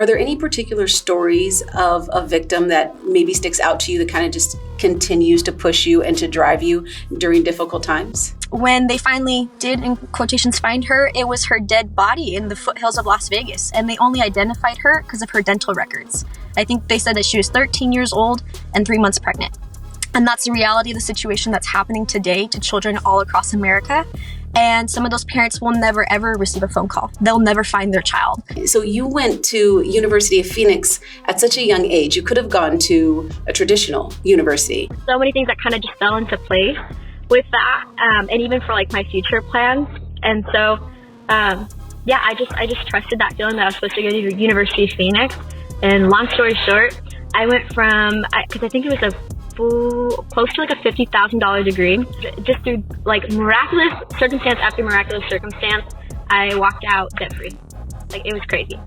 Are there any particular stories of a victim that maybe sticks out to you that kind of just continues to push you and to drive you during difficult times? When they finally did, in quotations, find her, it was her dead body in the foothills of Las Vegas, and they only identified her because of her dental records. I think they said that she was 13 years old and 3 months pregnant. And that's the reality of the situation that's happening today to children all across America. And some of those parents will never, ever receive a phone call. They'll never find their child. So you went to University of Phoenix at such a young age. You could have gone to a traditional university. So many things that kind of just fell into place with that, and even for like my future plans. And so, I just trusted that feeling that I was supposed to go to University of Phoenix. And long story short, I went from, because I think it was close to like a $50,000 degree. Just through like miraculous circumstance after miraculous circumstance, I walked out debt free. Like, it was crazy.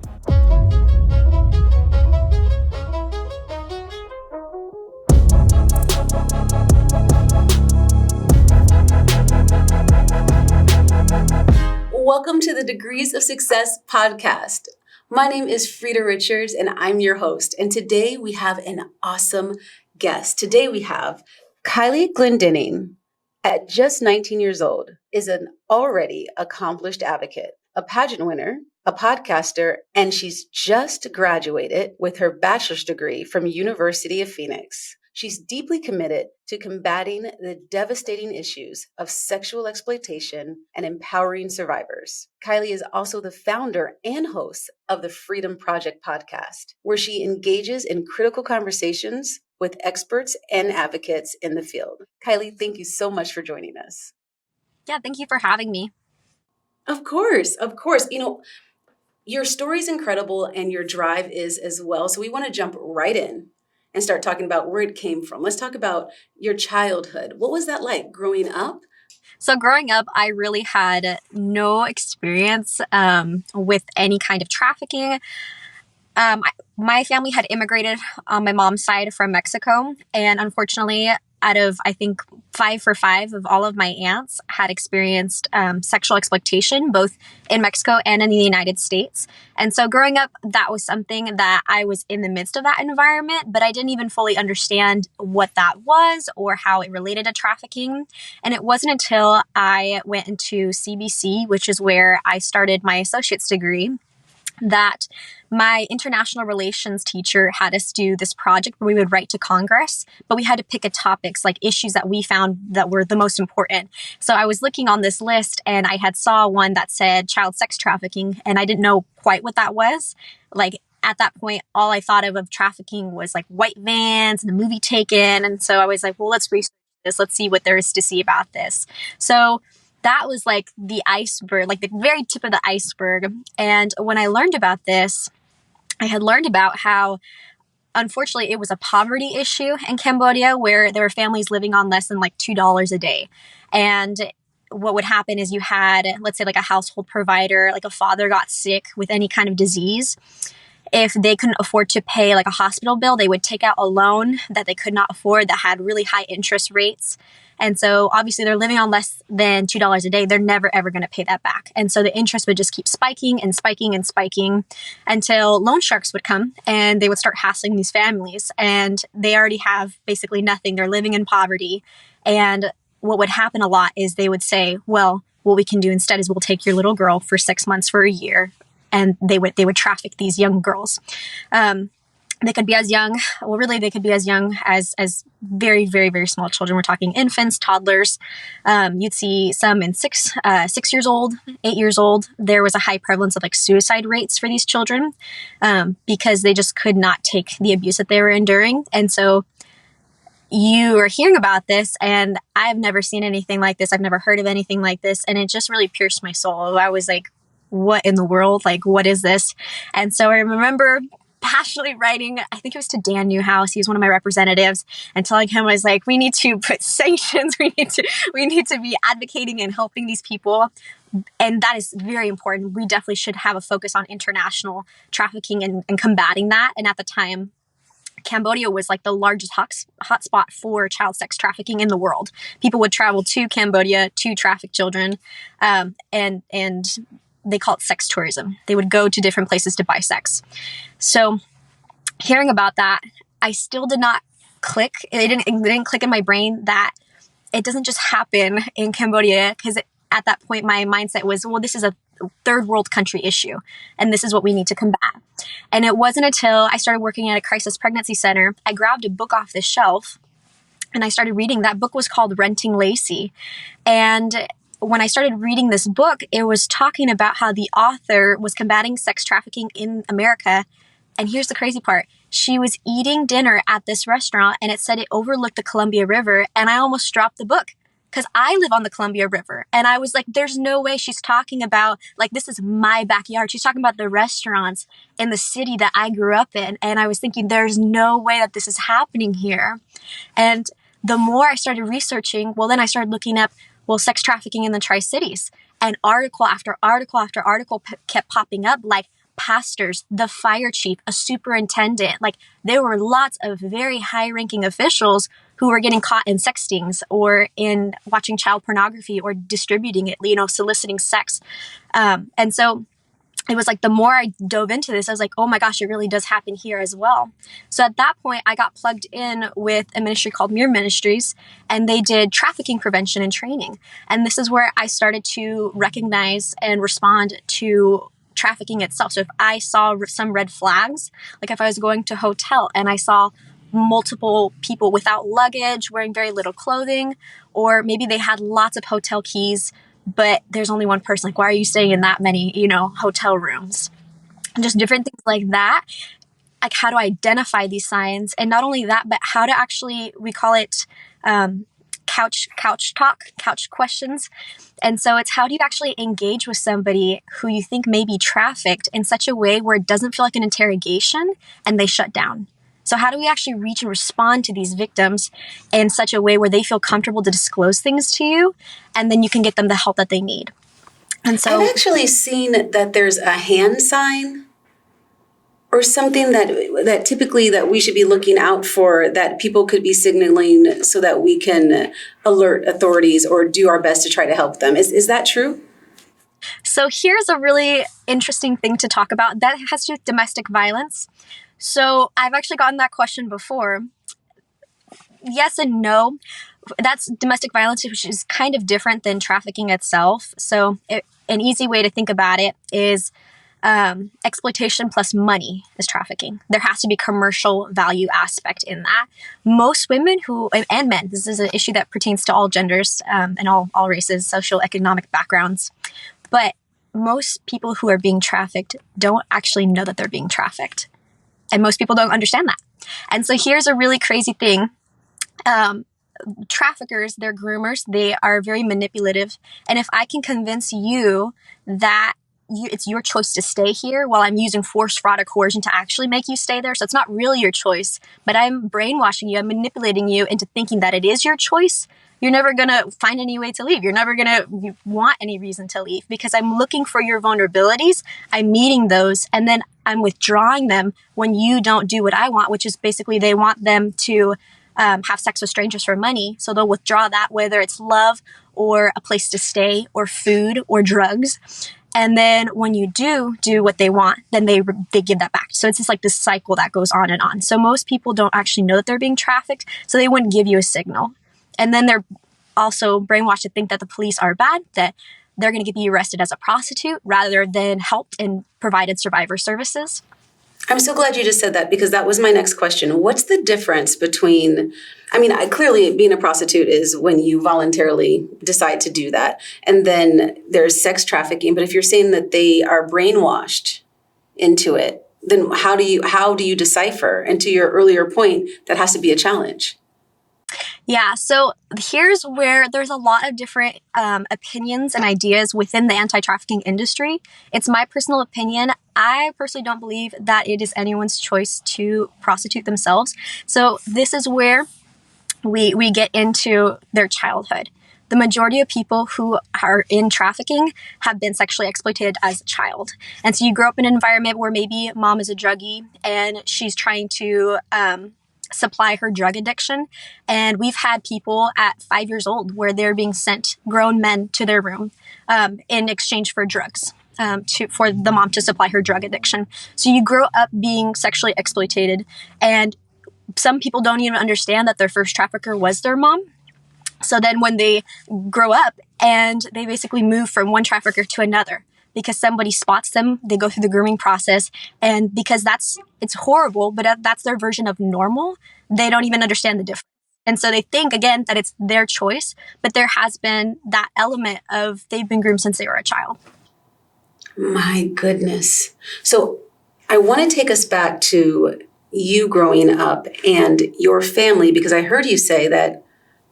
Welcome to the Degrees of Success podcast. My name is Frida Richards and I'm your host. And today we have an awesome guest. Today we have Kylie Glendenning. At just 19 years old, is an already accomplished advocate, a pageant winner, a podcaster, and she's just graduated with her bachelor's degree from University of Phoenix. She's deeply committed to combating the devastating issues of sexual exploitation and empowering survivors. Kylie is also the founder and host of the Freedom Project podcast, where she engages in critical conversations with experts and advocates in the field. Kylie, thank you so much for joining us. Yeah, thank you for having me. Of course. You know, your story is incredible and your drive is as well. So we want to jump right in and start talking about where it came from. Let's talk about your childhood. What was that like growing up? So growing up, I really had no experience with any kind of trafficking. My family had immigrated on my mom's side from Mexico. And unfortunately, out of, I think, 5 for 5 of all of my aunts had experienced sexual exploitation, both in Mexico and in the United States. And so growing up, that was something that I was in the midst of that environment, but I didn't even fully understand what that was or how it related to trafficking. And it wasn't until I went into CBC, which is where I started my associate's degree, that my international relations teacher had us do this project where we would write to Congress, but we had to pick a topics, like issues that we found that were the most important. So I was looking on this list and I had saw one that said child sex trafficking, and I didn't know quite what that was. Like, at that point, all I thought of trafficking was like white vans and the movie Taken. And so I was like, well, let's research this. Let's see what there is to see about this. So that was like the iceberg, like the very tip of the iceberg. And when I learned about this, I had learned about how, unfortunately, it was a poverty issue in Cambodia where there were families living on less than like $2 a day. And what would happen is you had, let's say, like a household provider, like a father got sick with any kind of disease. If they couldn't afford to pay like a hospital bill, they would take out a loan that they could not afford that had really high interest rates. And so obviously they're living on less than $2 a day. They're never, ever going to pay that back. And so the interest would just keep spiking and spiking and spiking until loan sharks would come and they would start hassling these families. And they already have basically nothing. They're living in poverty. And what would happen a lot is they would say, well, what we can do instead is we'll take your little girl for 6 months, for a year. And they would traffic these young girls. They could be as young, they could be as young as very, very, very small children. We're talking infants, toddlers. You'd see some in 6 years old, 8 years old. There was a high prevalence of like suicide rates for these children because they just could not take the abuse that they were enduring. And so you are hearing about this, and I've never seen anything like this. I've never heard of anything like this. And it just really pierced my soul. I was like, what in the world? Like, what is this? And so I remember passionately writing, I think it was to Dan Newhouse. He was one of my representatives, and telling him, I was like, we need to put sanctions. We need to be advocating and helping these people. And that is very important. We definitely should have a focus on international trafficking and combating that. And at the time, Cambodia was like the largest hotspot for child sex trafficking in the world. People would travel to Cambodia to traffic children. And they call it sex tourism. They would go to different places to buy sex. So hearing about that, I still did not click. It didn't click in my brain that it doesn't just happen in Cambodia, because at that point, my mindset was, well, this is a third world country issue, and this is what we need to combat. And it wasn't until I started working at a crisis pregnancy center, I grabbed a book off the shelf and I started reading. That book was called Renting Lacey. And when I started reading this book, it was talking about how the author was combating sex trafficking in America. And here's the crazy part. She was eating dinner at this restaurant and it said it overlooked the Columbia River. And I almost dropped the book because I live on the Columbia River. And I was like, there's no way she's talking about, like, this is my backyard. She's talking about the restaurants in the city that I grew up in. And I was thinking, there's no way that this is happening here. And the more I started researching, well, then I started looking up, well, sex trafficking in the Tri-Cities. And article after article after article kept popping up, like pastors, the fire chief, a superintendent. Like, there were lots of very high-ranking officials who were getting caught in sex stings or in watching child pornography or distributing it, soliciting sex. And so it was like, the more I dove into this, I was like, oh my gosh, it really does happen here as well. So at that point, I got plugged in with a ministry called Mere Ministries, and they did trafficking prevention and training. And this is where I started to recognize and respond to trafficking itself. So if I saw some red flags, like if I was going to a hotel and I saw multiple people without luggage, wearing very little clothing, or maybe they had lots of hotel keys, but there's only one person. Like, why are you staying in that many, hotel rooms? And just different things like that. Like, how to identify these signs. And not only that, but how to actually, we call it couch talk, couch questions. And so it's, how do you actually engage with somebody who you think may be trafficked in such a way where it doesn't feel like an interrogation and they shut down? So how do we actually reach and respond to these victims in such a way where they feel comfortable to disclose things to you, and then you can get them the help that they need? And so I've actually seen that there's a hand sign or something that typically that we should be looking out for, that people could be signaling so that we can alert authorities or do our best to try to help them. Is that true? So here's a really interesting thing to talk about that has to do with domestic violence. So I've actually gotten that question before. Yes and no. That's domestic violence, which is kind of different than trafficking itself. So an easy way to think about it is exploitation plus money is trafficking. There has to be commercial value aspect in that. Most women and men, this is an issue that pertains to all genders and all races, social, economic backgrounds. But most people who are being trafficked don't actually know that they're being trafficked. And most people don't understand that. And so here's a really crazy thing. Traffickers, they're groomers. They are very manipulative. And if I can convince you that it's your choice to stay here while I'm using force, fraud, or coercion to actually make you stay there. So it's not really your choice, but I'm brainwashing you. I'm manipulating you into thinking that it is your choice. You're never going to find any way to leave. You're never going to want any reason to leave, because I'm looking for your vulnerabilities. I'm meeting those, and then I'm withdrawing them when you don't do what I want, which is basically they want them to have sex with strangers for money. So they'll withdraw that, whether it's love or a place to stay or food or drugs. And then when you do what they want, then they give that back. So it's just like this cycle that goes on and on. So most people don't actually know that they're being trafficked, so they wouldn't give you a signal. And then they're also brainwashed to think that the police are bad, that they're going to get you arrested as a prostitute rather than helped and provided survivor services. I'm so glad you just said that, because that was my next question. What's the difference between, clearly being a prostitute is when you voluntarily decide to do that. And then there's sex trafficking. But if you're saying that they are brainwashed into it, then how do you decipher? And to your earlier point, that has to be a challenge. Yeah, so here's where there's a lot of different opinions and ideas within the anti-trafficking industry. It's my personal opinion. I personally don't believe that it is anyone's choice to prostitute themselves. So this is where we get into their childhood. The majority of people who are in trafficking have been sexually exploited as a child. And so you grow up in an environment where maybe mom is a druggie and she's trying to supply her drug addiction. And we've had people at 5 years old where they're being sent, grown men, to their room in exchange for drugs. for the mom to supply her drug addiction. So you grow up being sexually exploited, and some people don't even understand that their first trafficker was their mom. So then when they grow up and they basically move from one trafficker to another because somebody spots them, they go through the grooming process. And because it's horrible, but that's their version of normal, they don't even understand the difference. And so they think, again, that it's their choice, but there has been that element of they've been groomed since they were a child. My goodness. So I want to take us back to you growing up and your family, because I heard you say that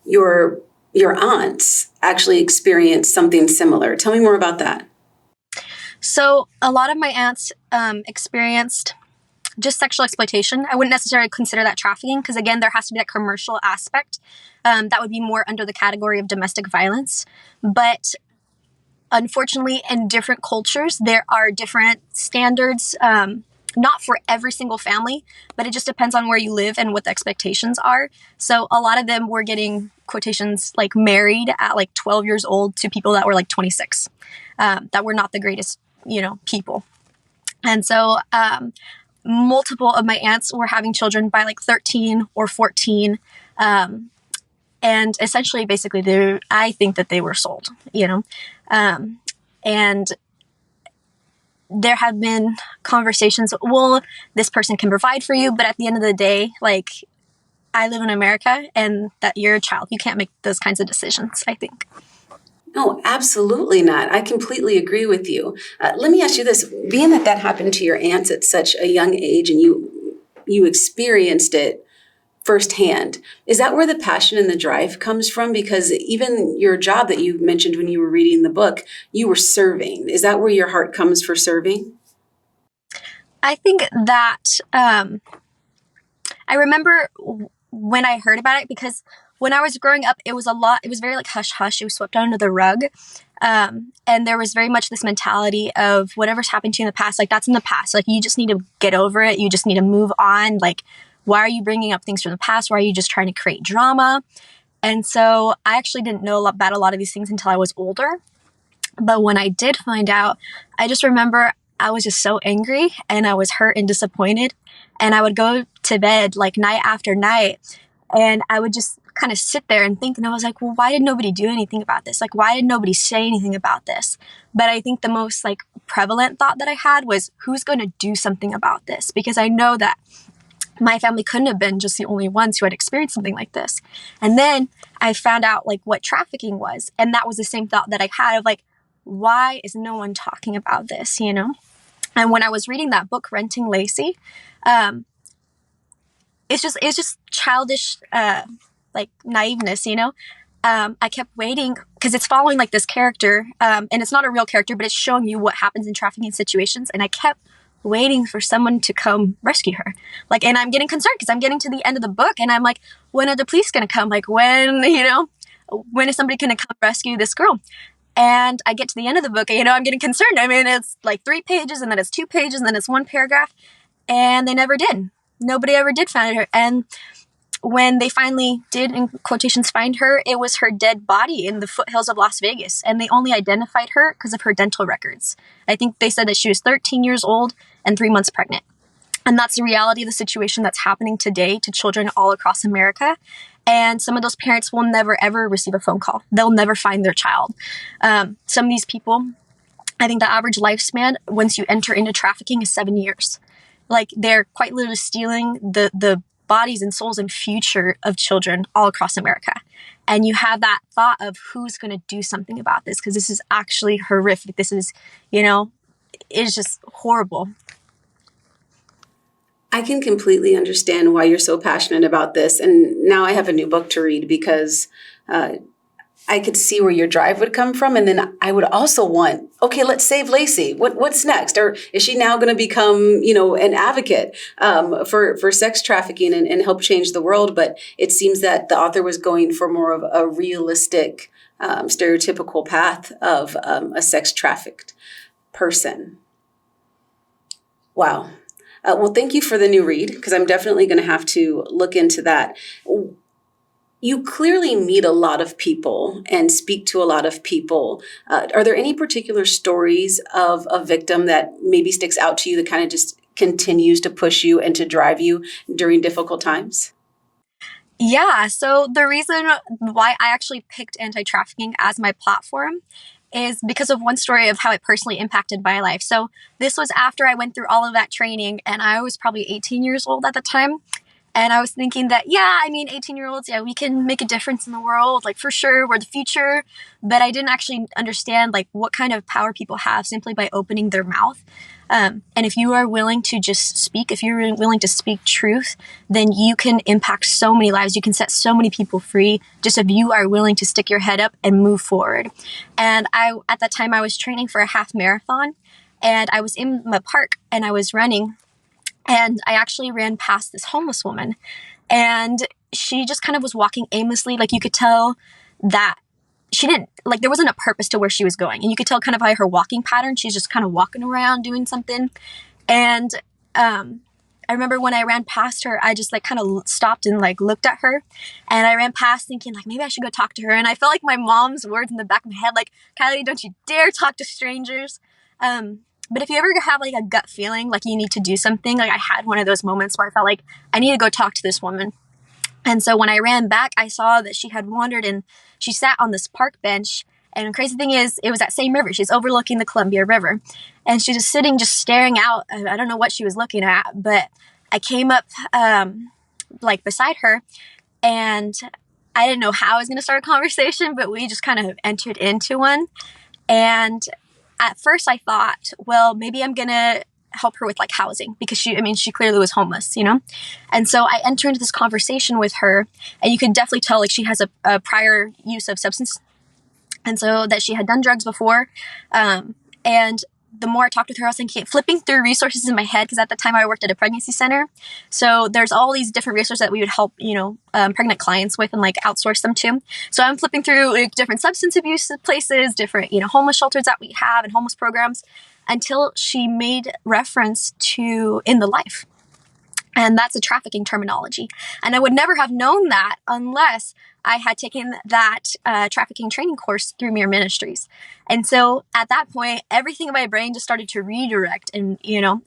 your aunts actually experienced something similar. Tell me more about that. So a lot of my aunts experienced just sexual exploitation. I wouldn't necessarily consider that trafficking because, again, there has to be that commercial aspect. That would be more under the category of domestic violence. But unfortunately, in different cultures, there are different standards, not for every single family, but it just depends on where you live and what the expectations are. So a lot of them were getting quotations like married at like 12 years old to people that were like 26, that were not the greatest, people. And so multiple of my aunts were having children by like 13 or 14. And essentially, basically, I think that they were sold, and there have been conversations, well, this person can provide for you, but at the end of the day, like, I live in America and that you're a child. You can't make those kinds of decisions, I think. No, absolutely not. I completely agree with you. Let me ask you this. Being that happened to your aunts at such a young age and you experienced it firsthand, is that where the passion and the drive comes from? Because even your job that you mentioned when you were reading the book, you were serving. Is that where your heart comes for serving? I think that I remember when I heard about it, because when I was growing up, it was very like hush hush. It was swept under the rug. And there was very much this mentality of whatever's happened to you in the past, like that's in the past. Like you just need to get over it. You just need to move on. Like, why are you bringing up things from the past? Why are you just trying to create drama? And so I actually didn't know about a lot of these things until I was older. But when I did find out, I just remember I was just so angry and I was hurt and disappointed. And I would go to bed like night after night and I would just kind of sit there and think, and I was like, well, why did nobody do anything about this? Like, why did nobody say anything about this? But I think the most like prevalent thought that I had was, who's going to do something about this? Because I know that my family couldn't have been just the only ones who had experienced something like this. And then I found out like what trafficking was. And that was the same thought that I had of like, why is no one talking about this, And when I was reading that book, Renting Lacey, it's just childish, like naiveness, I kept waiting because it's following like this character, and it's not a real character, but it's showing you what happens in trafficking situations. And I kept waiting for someone to come rescue her. Like, and I'm getting concerned because I'm getting to the end of the book and I'm like, when are the police going to come? Like when is somebody going to come rescue this girl? And I get to the end of the book, and, I'm getting concerned. I mean, it's like 3 pages and then it's 2 pages and then it's 1 paragraph, and they never did. Nobody ever did find her. And when they finally did, in quotations, find her, it was her dead body in the foothills of Las Vegas. And they only identified her because of her dental records. I think they said that she was 13 years old and 3 months pregnant. And that's the reality of the situation that's happening today to children all across America. And some of those parents will never, ever receive a phone call. They'll never find their child. Some of these people, I think the average lifespan, once you enter into trafficking, is 7 years. Like, they're quite literally stealing the bodies and souls and future of children all across America. And you have that thought of who's going to do something about this, because this is actually horrific. This is, it's just horrible. I can completely understand why you're so passionate about this. And now I have a new book to read because I could see where your drive would come from. And then I would also want, okay, let's save Lacey. What's next? Or is she now going to become, an advocate for sex trafficking and help change the world? But it seems that the author was going for more of a realistic, stereotypical path of a sex trafficked person. Wow. Well, thank you for the new read, because I'm definitely going to have to look into that. You clearly meet a lot of people and speak to a lot of people. Are there any particular stories of a victim that maybe sticks out to you that kind of just continues to push you and to drive you during difficult times? Yeah, so the reason why I actually picked anti-trafficking as my platform is because of one story of how it personally impacted my life. So this was after I went through all of that training, and I was probably 18 years old at the time. And I was thinking that, yeah, I mean, 18-year-olds, yeah, we can make a difference in the world, like for sure, we're the future. But I didn't actually understand like what kind of power people have simply by opening their mouth. And if you are willing to just speak, if you're willing to speak truth, then you can impact so many lives. You can set so many people free just if you are willing to stick your head up and move forward. And at that time, I was training for a half marathon, and I was in the park and I was running. And I actually ran past this homeless woman, and she just kind of was walking aimlessly. Like you could tell that she didn't, like there wasn't a purpose to where she was going. And you could tell kind of by her walking pattern, she's just kind of walking around doing something. And I remember when I ran past her, I just like kind of stopped and like looked at her, and I ran past thinking like maybe I should go talk to her. And I felt like my mom's words in the back of my head, like, Kylie, don't you dare talk to strangers. But if you ever have like a gut feeling like you need to do something, like I had one of those moments where I felt like I need to go talk to this woman. And so when I ran back, I saw that she had wandered and she sat on this park bench. And the crazy thing is, it was that same river. She's overlooking the Columbia River. And she's just sitting, just staring out. I don't know what she was looking at, but I came up like beside her, and I didn't know how I was going to start a conversation, but we just kind of entered into one. And at first I thought, well, maybe I'm going to help her with like housing, because she clearly was homeless, you know? And so I entered into this conversation with her, and you could definitely tell like she has a prior use of substance. And so that she had done drugs before. And the more I talked with her, I was thinking, flipping through resources in my head, because at the time I worked at a pregnancy center. So there's all these different resources that we would help, pregnant clients with and like outsource them to. So I'm flipping through like, different substance abuse places, different, homeless shelters that we have and homeless programs, until she made reference to In the Life. And that's a trafficking terminology. And I would never have known that unless I had taken that trafficking training course through Mere Ministries. And so at that point, everything in my brain just started to redirect, and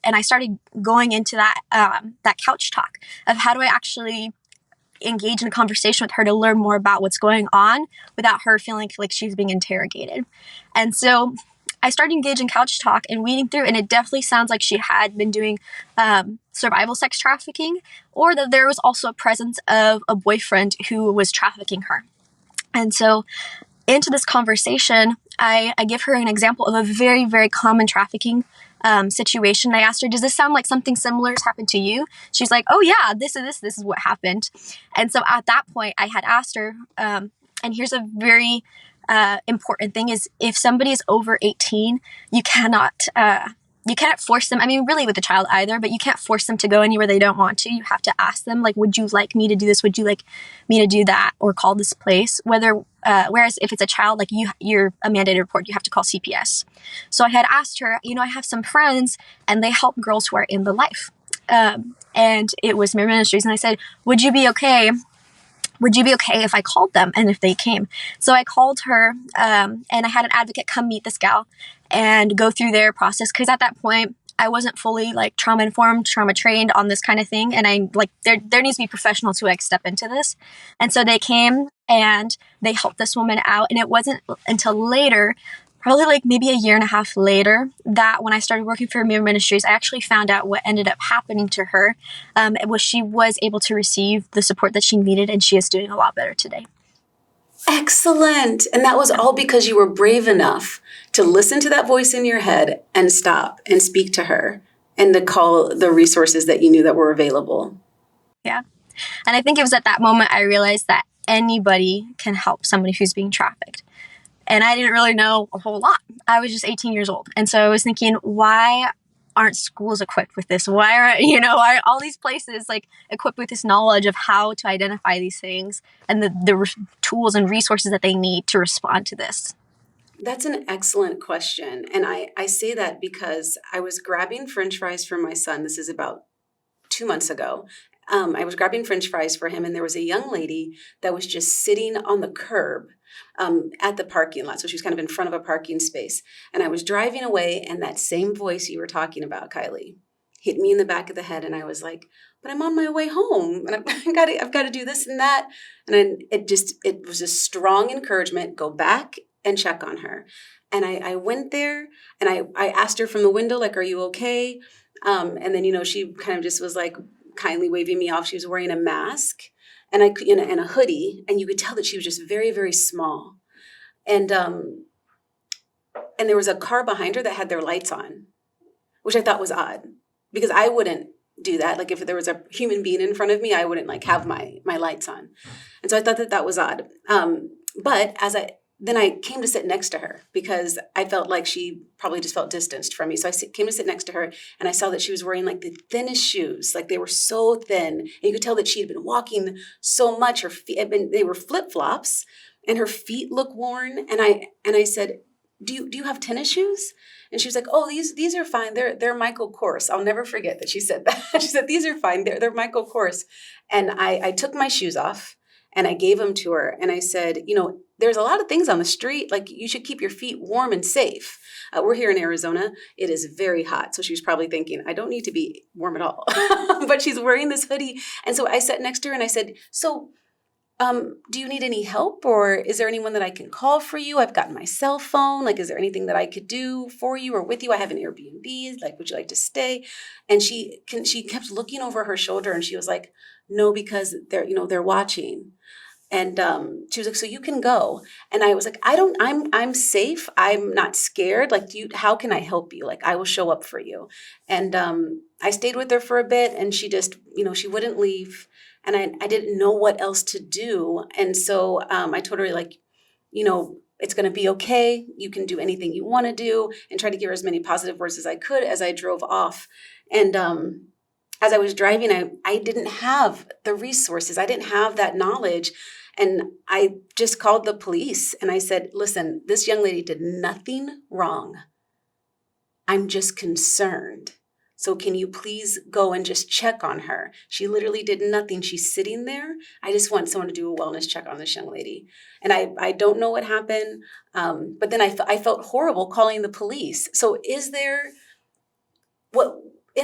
I started going into that couch talk of how do I actually engage in a conversation with her to learn more about what's going on without her feeling like she's being interrogated. And so I started engaging couch talk and weeding through, and it definitely sounds like she had been doing survival sex trafficking, or that there was also a presence of a boyfriend who was trafficking her. And so into this conversation, I give her an example of a very, very common trafficking situation. I asked her, does this sound like something similar has happened to you? She's like, oh yeah, this is what happened. And so at that point I had asked her, and here's a very important thing, is if somebody is over 18, you cannot force them. I mean, really with a child either, but you can't force them to go anywhere they don't want to. You have to ask them, like, would you like me to do this? Would you like me to do that? Or call this place? Whereas if it's a child, like you're a mandated report, you have to call CPS. So I had asked her, I have some friends and they help girls who are in the life. And it was Mere Ministries. And I said, would you be okay if I called them and if they came? So I called her, and I had an advocate come meet this gal and go through their process. Because at that point, I wasn't fully like trauma informed, trauma trained on this kind of thing. And I like, there needs to be professionals who like step into this. And so they came and they helped this woman out. And it wasn't until later, probably like maybe a year and a half later, that when I started working for Mere Ministries, I actually found out what ended up happening to her. She was able to receive the support that she needed, and she is doing a lot better today. Excellent. And that was all because you were brave enough to listen to that voice in your head and stop and speak to her and to call the resources that you knew that were available. Yeah. And I think it was at that moment I realized that anybody can help somebody who's being trafficked. And I didn't really know a whole lot. I was just 18 years old. And so I was thinking, why aren't schools equipped with this? Why are all these places like equipped with this knowledge of how to identify these things and the tools and resources that they need to respond to this? That's an excellent question. And I say that because I was grabbing French fries for my son. This is about 2 months ago. I was grabbing French fries for him, and there was a young lady that was just sitting on the curb at the parking lot. So she was kind of in front of a parking space. And I was driving away, and that same voice you were talking about, Kylie, hit me in the back of the head. And I was like, but I'm on my way home, and I've got to do this and that. And it was a strong encouragement. Go back and check on her. And I went there, and I asked her from the window, like, are you okay? And then, she kind of just was like kindly waving me off. She was wearing a mask and and a hoodie, and you could tell that she was just very, very small. And there was a car behind her that had their lights on, which I thought was odd, because I wouldn't do that. Like, if there was a human being in front of me, I wouldn't like have my lights on. And so I thought that was odd. But then I came to sit next to her, because I felt like she probably just felt distanced from me. So I came to sit next to her, and I saw that she was wearing like the thinnest shoes. Like, they were so thin, and you could tell that she had been walking so much. Her feet they were flip-flops, and her feet looked worn. And I said, do you have tennis shoes? And she was like, oh, these are fine. They're Michael Kors. I'll never forget that she said that. She said, these are fine. They're Michael Kors. And I took my shoes off, and I gave them to her. And I said, there's a lot of things on the street. Like, you should keep your feet warm and safe. We're here in Arizona. It is very hot. So she was probably thinking, I don't need to be warm at all. But she's wearing this hoodie. And so I sat next to her, and I said, so do you need any help, or is there anyone that I can call for you? I've gotten my cell phone. Like, is there anything that I could do for you or with you? I have an Airbnb. Like, would you like to stay? And she kept looking over her shoulder, and she was like, no, because they're watching. And she was like, so you can go. And I was like, I'm safe. I'm not scared. Like, how can I help you? Like, I will show up for you. And I stayed with her for a bit, and she just, she wouldn't leave. And I didn't know what else to do. And so I told her, like, it's going to be okay. You can do anything you want to do, and try to give her as many positive words as I could as I drove off. And as I was driving, I didn't have the resources. I didn't have that knowledge. And I just called the police, and I said, listen, this young lady did nothing wrong. I'm just concerned. So can you please go and just check on her? She literally did nothing. She's sitting there. I just want someone to do a wellness check on this young lady. And I don't know what happened. But then I felt horrible calling the police. So in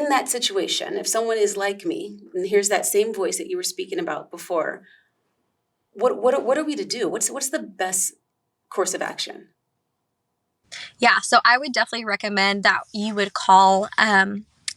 that situation, if someone is like me, and here's that same voice that you were speaking about before, what are we to do? What's the best course of action? Yeah, so I would definitely recommend that you would call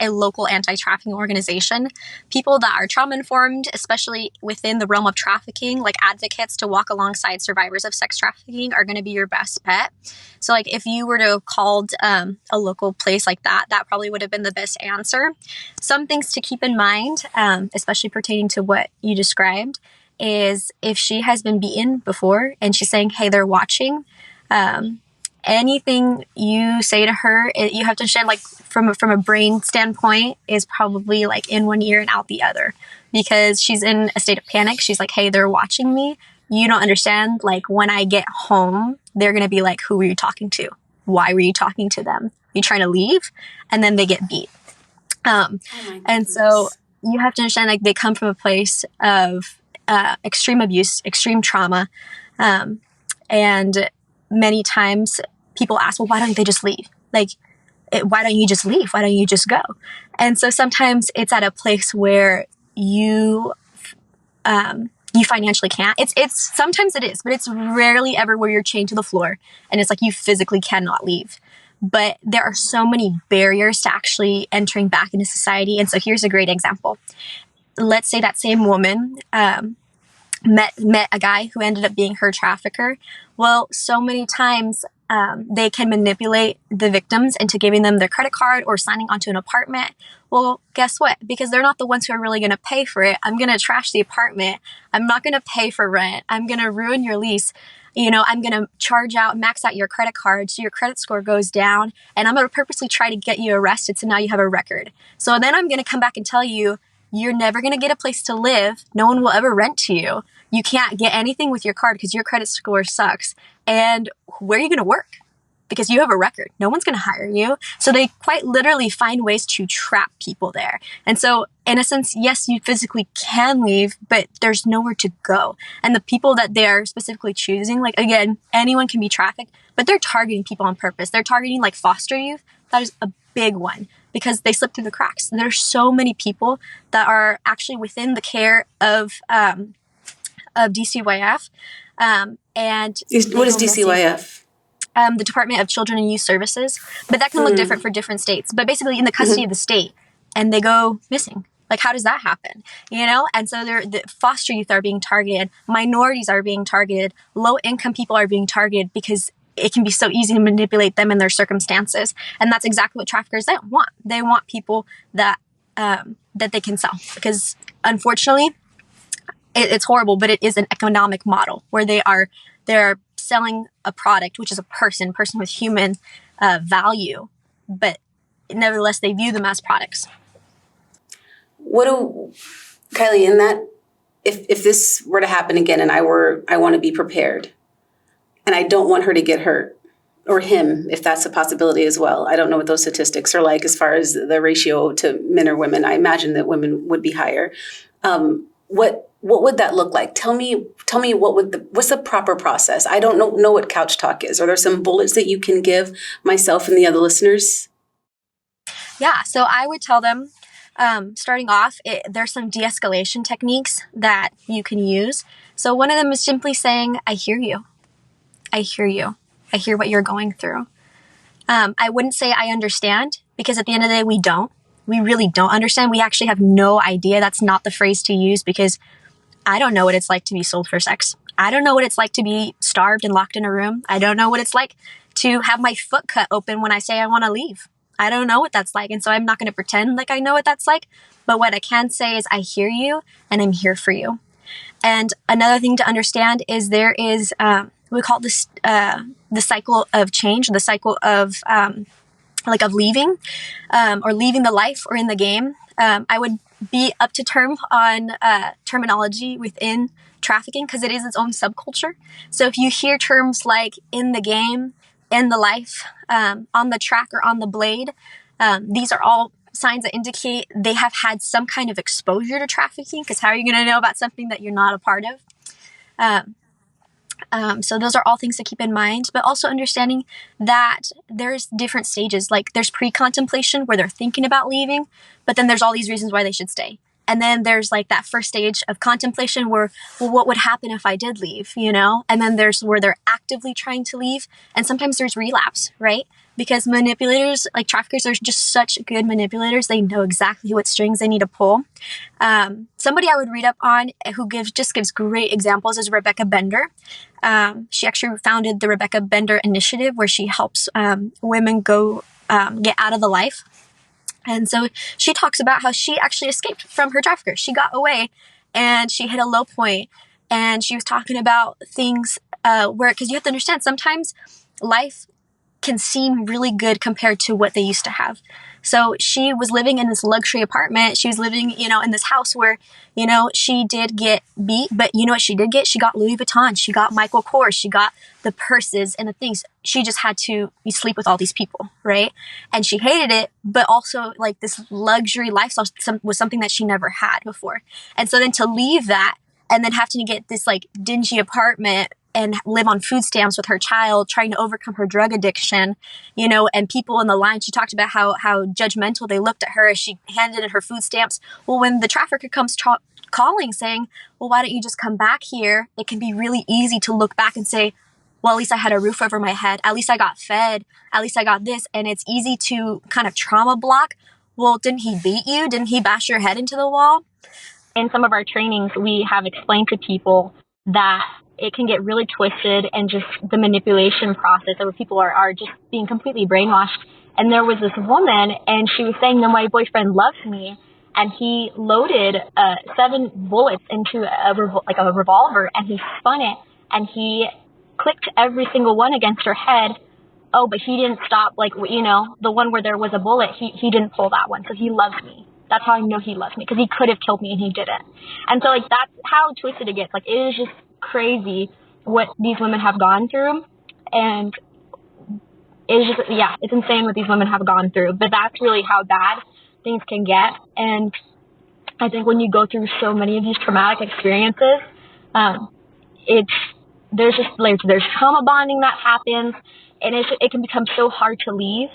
a local anti-trafficking organization, people that are trauma-informed, especially within the realm of trafficking, like advocates to walk alongside survivors of sex trafficking are going to be your best bet. So like if you were to have called a local place like that, that probably would have been the best answer. Some things to keep in mind, especially pertaining to what you described, is if she has been beaten before and she's saying, hey, they're watching, anything you say to her, you have to understand, like from a brain standpoint, is probably like in one ear and out the other, because she's in a state of panic. She's like, hey, they're watching me. You don't understand. Like when I get home, they're going to be like, who were you talking to? Why were you talking to them? You trying to leave? And then they get beat. And so you have to understand, like they come from a place of extreme abuse, extreme trauma. And many times people ask, well, why don't they just leave? Like, why don't you just leave? Why don't you just go? And so sometimes it's at a place where you financially can't. It's sometimes it is, but it's rarely ever where you're chained to the floor and it's like you physically cannot leave. But there are so many barriers to actually entering back into society. And so here's a great example. Let's say that same woman met a guy who ended up being her trafficker. Well, so many times they can manipulate the victims into giving them their credit card or signing onto an apartment. Well, guess what? Because they're not the ones who are really going to pay for it. I'm going to trash the apartment. I'm not going to pay for rent. I'm going to ruin your lease. I'm going to max out your credit card so your credit score goes down. And I'm going to purposely try to get you arrested so now you have a record. So then I'm going to come back and tell you, you're never going to get a place to live. No one will ever rent to you. You can't get anything with your card because your credit score sucks. And where are you going to work? because you have a record. No one's going to hire you. So they quite literally find ways to trap people there. And so in a sense, yes, you physically can leave, but there's nowhere to go. And the people that they're specifically choosing, like, again, anyone can be trafficked, but they're targeting people on purpose. They're targeting like foster youth. That is a big one because they slip through the cracks. There's so many people that are actually within the care of DCYF. And what is DCYF? The Department of Children and Youth Services, but that can look different for different states, but basically in the custody of the state, and they go missing. Like, how does that happen? You know? And so the foster youth are being targeted, minorities are being targeted, low income people are being targeted because it can be so easy to manipulate them and their circumstances. And that's exactly what traffickers don't want. They want people that they can sell, because unfortunately it's horrible, but it is an economic model where they're selling a product, which is a person with human value, but nevertheless, they view them as products. Kylie, in that, if this were to happen again and I want to be prepared and I don't want her to get hurt, or him, if that's a possibility as well. I don't know what those statistics are like as far as the ratio to men or women. I imagine that women would be higher. What would that look like? Tell me what's the proper process? I don't know what couch talk is. Are there some bullets that you can give myself and the other listeners? Yeah, so I would tell them, starting off, there's some de-escalation techniques that you can use. So one of them is simply saying, I hear you. I hear you. I hear what you're going through. I wouldn't say I understand, because at the end of the day, we don't. We really don't understand. We actually have no idea. That's not the phrase to use, because I don't know what it's like to be sold for sex. I don't know what it's like to be starved and locked in a room. I don't know what it's like to have my foot cut open when I say I want to leave. I don't know what that's like. And so I'm not going to pretend like I know what that's like. But what I can say is I hear you and I'm here for you. And another thing to understand is there is, we call this the cycle of change, the cycle of leaving or leaving the life or in the game. I would be up to term on terminology within trafficking, because it is its own subculture. So if you hear terms like in the game, in the life, on the track, or on the blade, these are all signs that indicate they have had some kind of exposure to trafficking, because how are you going to know about something that you're not a part of? So those are all things to keep in mind, but also understanding that there's different stages. Like there's pre-contemplation where they're thinking about leaving, but then there's all these reasons why they should stay. And then there's like that first stage of contemplation where, well, what would happen if I did leave, you know? And then there's where they're actively trying to leave. And sometimes there's relapse, right? Because manipulators, like traffickers, are just such good manipulators. They know exactly what strings they need to pull. Somebody I would read up on who gives great examples is Rebecca Bender. She actually founded the Rebecca Bender Initiative, where she helps women go get out of the life. And so she talks about how she actually escaped from her trafficker. She got away and she hit a low point. And she was talking about things because you have to understand, sometimes life can seem really good compared to what they used to have. So she was living in this luxury apartment. She was living, in this house where, she did get beat, but you know what she did get? She got Louis Vuitton. She got Michael Kors. She got the purses and the things. She just had to sleep with all these people, right? And she hated it, but also like this luxury lifestyle was something that she never had before. And so then to leave that and then having to get this like dingy apartment and live on food stamps with her child, trying to overcome her drug addiction, and people in the line, she talked about how judgmental they looked at her as she handed in her food stamps. Well, when the trafficker comes calling saying, well, why don't you just come back here? It can be really easy to look back and say, well, at least I had a roof over my head. At least I got fed. At least I got this. And it's easy to kind of trauma block. Well, didn't he beat you? Didn't he bash your head into the wall? In some of our trainings, we have explained to people that it can get really twisted, and just the manipulation process where people are just being completely brainwashed. And there was this woman, and she was saying that my boyfriend loves me, and he loaded 7 bullets into a revolver, and he spun it, and he clicked every single one against her head. Oh, but he didn't stop, the one where there was a bullet, he didn't pull that one, so he loves me. That's how I know he loves me, because he could have killed me and he didn't. And so that's how twisted it gets. It is just crazy what these women have gone through. And it's just, yeah, it's insane what these women have gone through. But that's really how bad things can get. And I think when you go through so many of these traumatic experiences, it's there's just like there's trauma bonding that happens, and it can become so hard to leave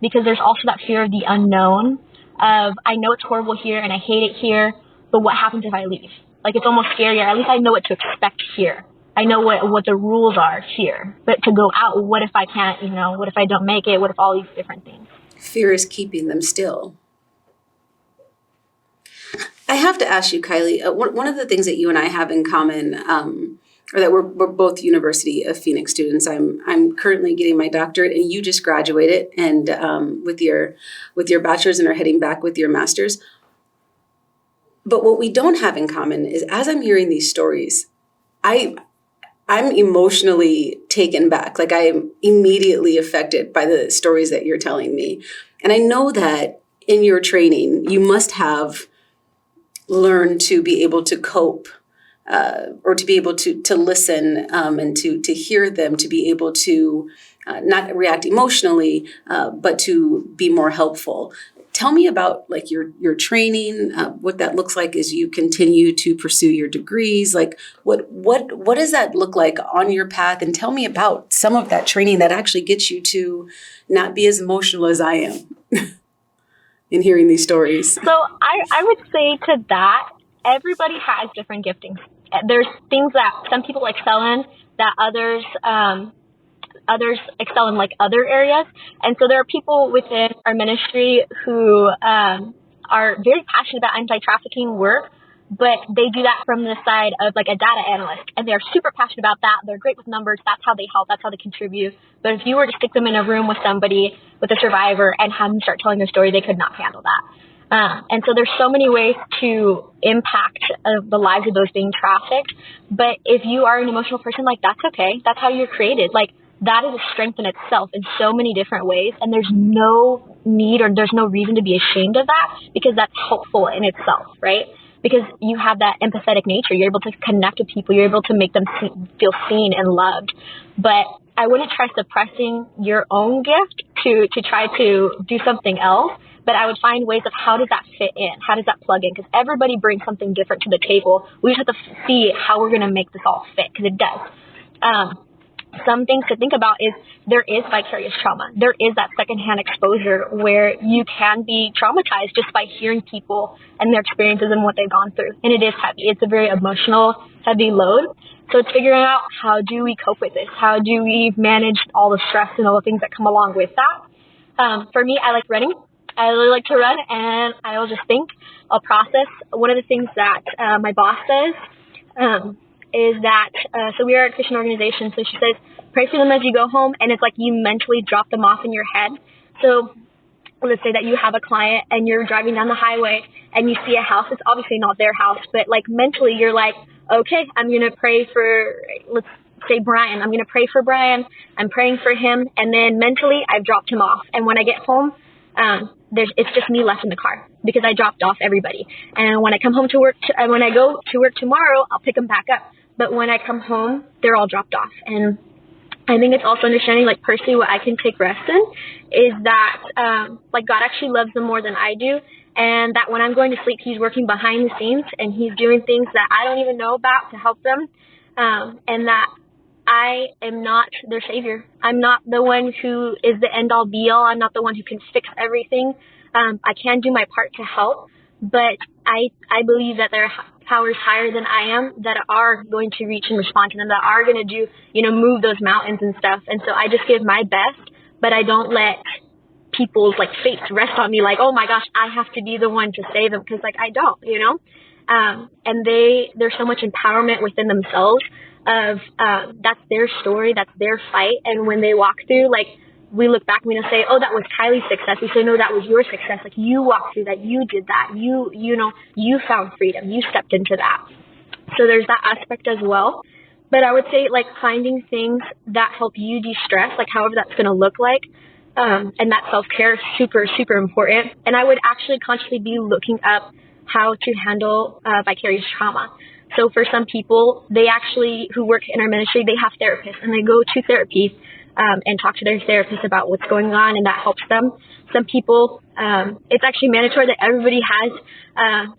because there's also that fear of the unknown. Of I know it's horrible here and I hate it here, but what happens if I leave? Like it's almost scarier. At least I know what to expect here. I know what the rules are here. But to go out, what if I can't? What if I don't make it? What if all these different things? Fear is keeping them still. I have to ask you, Kylie, one of the things that you and I have in common, or that we're both University of Phoenix students. I'm currently getting my doctorate, and you just graduated, and with your bachelor's, and are heading back with your master's. But what we don't have in common is, as I'm hearing these stories, I'm emotionally taken back. Like I am immediately affected by the stories that you're telling me, and I know that in your training, you must have learn to be able to cope, or to be able to listen, and to hear them, to be able to not react emotionally, but to be more helpful. Tell me about like your training, what that looks like as you continue to pursue your degrees. Like what does that look like on your path? And tell me about some of that training that actually gets you to not be as emotional as I am. In hearing these stories. So I would say to that, everybody has different giftings. There's things that some people excel in that others excel in like other areas. And so there are people within our ministry who are very passionate about anti-trafficking work, but they do that from the side of like a data analyst, and they're super passionate about that. They're great with numbers. That's how they help. That's how they contribute. But if you were to stick them in a room with somebody, with a survivor, and have them start telling their story, they could not handle that. And so there's so many ways to impact the lives of those being trafficked. But if you are an emotional person, like that's okay. That's how you're created. Like that is a strength in itself in so many different ways. And there's no need or there's no reason to be ashamed of that, because that's helpful in itself, right? Because you have that empathetic nature. You're able to connect with people. You're able to make them feel seen and loved. But I wouldn't try suppressing your own gift to try to do something else. But I would find ways of how does that fit in? How does that plug in? Because everybody brings something different to the table. We just have to see how we're going to make this all fit, because it does. Some things to think about is there is vicarious trauma. There is that secondhand exposure where you can be traumatized just by hearing people and their experiences and what they've gone through. And it is heavy. It's a very emotional, heavy load. So it's figuring out how do we cope with this? How do we manage all the stress and all the things that come along with that? For me, I like running. I really like to run, and I'll just think. I'll process. One of the things that my boss says is that, so we are a Christian organization, so she says, pray for them as you go home, and it's like you mentally drop them off in your head. So let's say that you have a client and you're driving down the highway and you see a house. It's obviously not their house, but like mentally you're like, okay, I'm going to pray for, let's say Brian. I'm going to pray for Brian. I'm praying for him. And then mentally I've dropped him off. And when I get home, it's just me left in the car because I dropped off everybody. And when I come home to work, when I go to work tomorrow, I'll pick them back up. But when I come home, they're all dropped off. And I think it's also understanding, like personally, what I can take rest in is that, like God actually loves them more than I do. And that when I'm going to sleep, he's working behind the scenes and he's doing things that I don't even know about to help them. And that I am not their savior. I'm not the one who is the end all be all. I'm not the one who can fix everything. I can do my part to help, but I believe that there are powers higher than I am that are going to reach and respond to them, that are going to do, move those mountains and stuff. And so I just give my best, but I don't let people's like fates rest on me like, oh my gosh, I have to be the one to save them, because like I don't, and there's so much empowerment within themselves of that's their story, that's their fight. And when they walk through, like we look back and we don't say, oh, that was Kylie's success. We say, no, that was your success. Like you walked through that, you did that, you found freedom, you stepped into that. So there's that aspect as well. But I would say like finding things that help you de-stress, like however that's going to look like. And that self-care is super, super important. And I would actually consciously be looking up how to handle vicarious trauma. So for some people, they actually, who work in our ministry, they have therapists and they go to therapy and talk to their therapist about what's going on, and that helps them. Some people, it's actually mandatory that everybody has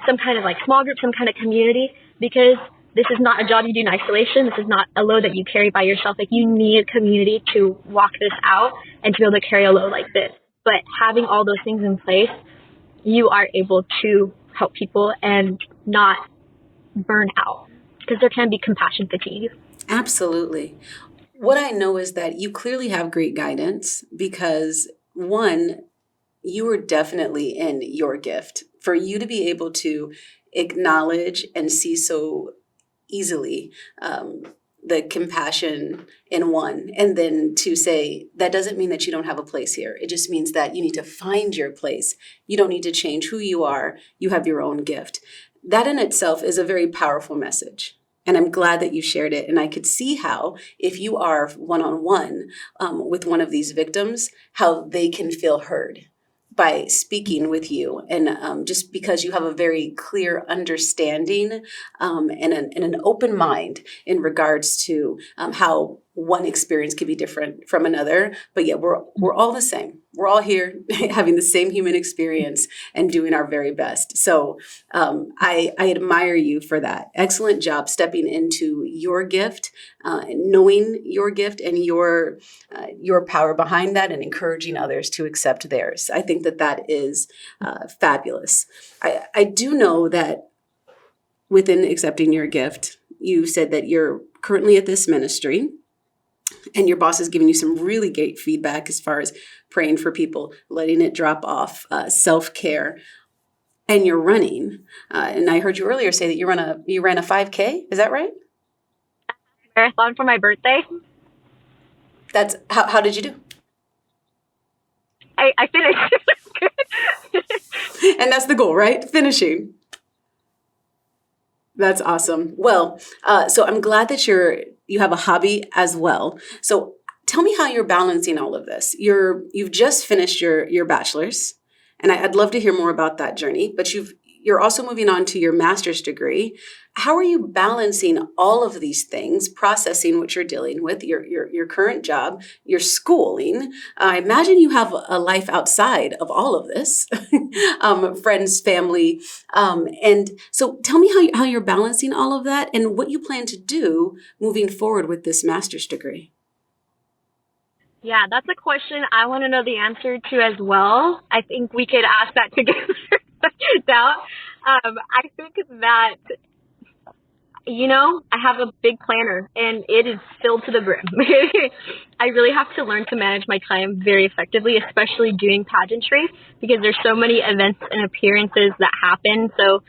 some kind of like small group, some kind of community, because this is not a job you do in isolation. This is not a load that you carry by yourself. Like, you need a community to walk this out and to be able to carry a load like this. But having all those things in place, you are able to help people and not burn out, because there can be compassion fatigue. Absolutely. What I know is that you clearly have great guidance because, one, you were definitely in your gift. For you to be able to acknowledge and see so easily the compassion in one, and then to say that doesn't mean that you don't have a place here. It just means that you need to find your place. You don't need to change who you are. You have your own gift. That in itself is a very powerful message. And I'm glad that you shared it. And I could see how, if you are one-on-one with one of these victims, how they can feel heard by speaking with you. And just because you have a very clear understanding and an open mind in regards to how one experience can be different from another. But yet we're all the same. We're all here having the same human experience and doing our very best. So I admire you for that. Excellent job stepping into your gift, knowing your gift and your power behind that, and encouraging others to accept theirs. I think that is fabulous. I do know that within accepting your gift, you said that you're currently at this ministry, and your boss is giving you some really great feedback as far as praying for people, letting it drop off, self-care, and you're running. And I heard you earlier say that you ran a 5K. Is that right? Marathon for my birthday. That's how did you do? I finished. And that's the goal, right? Finishing. That's awesome. Well, so I'm glad that you have a hobby as well. So tell me how you're balancing all of this. You've just finished your bachelor's, and I'd love to hear more about that journey, but you're also moving on to your master's degree. How are you balancing all of these things, processing what you're dealing with, your current job, your schooling? I imagine you have a life outside of all of this, friends, family. And so tell me how you're balancing all of that and what you plan to do moving forward with this master's degree. Yeah, that's a question I want to know the answer to as well. I think we could ask that together. Now, I think that, I have a big planner and it is filled to the brim. I really have to learn to manage my time very effectively, especially doing pageantry, because there's so many events and appearances that happen. So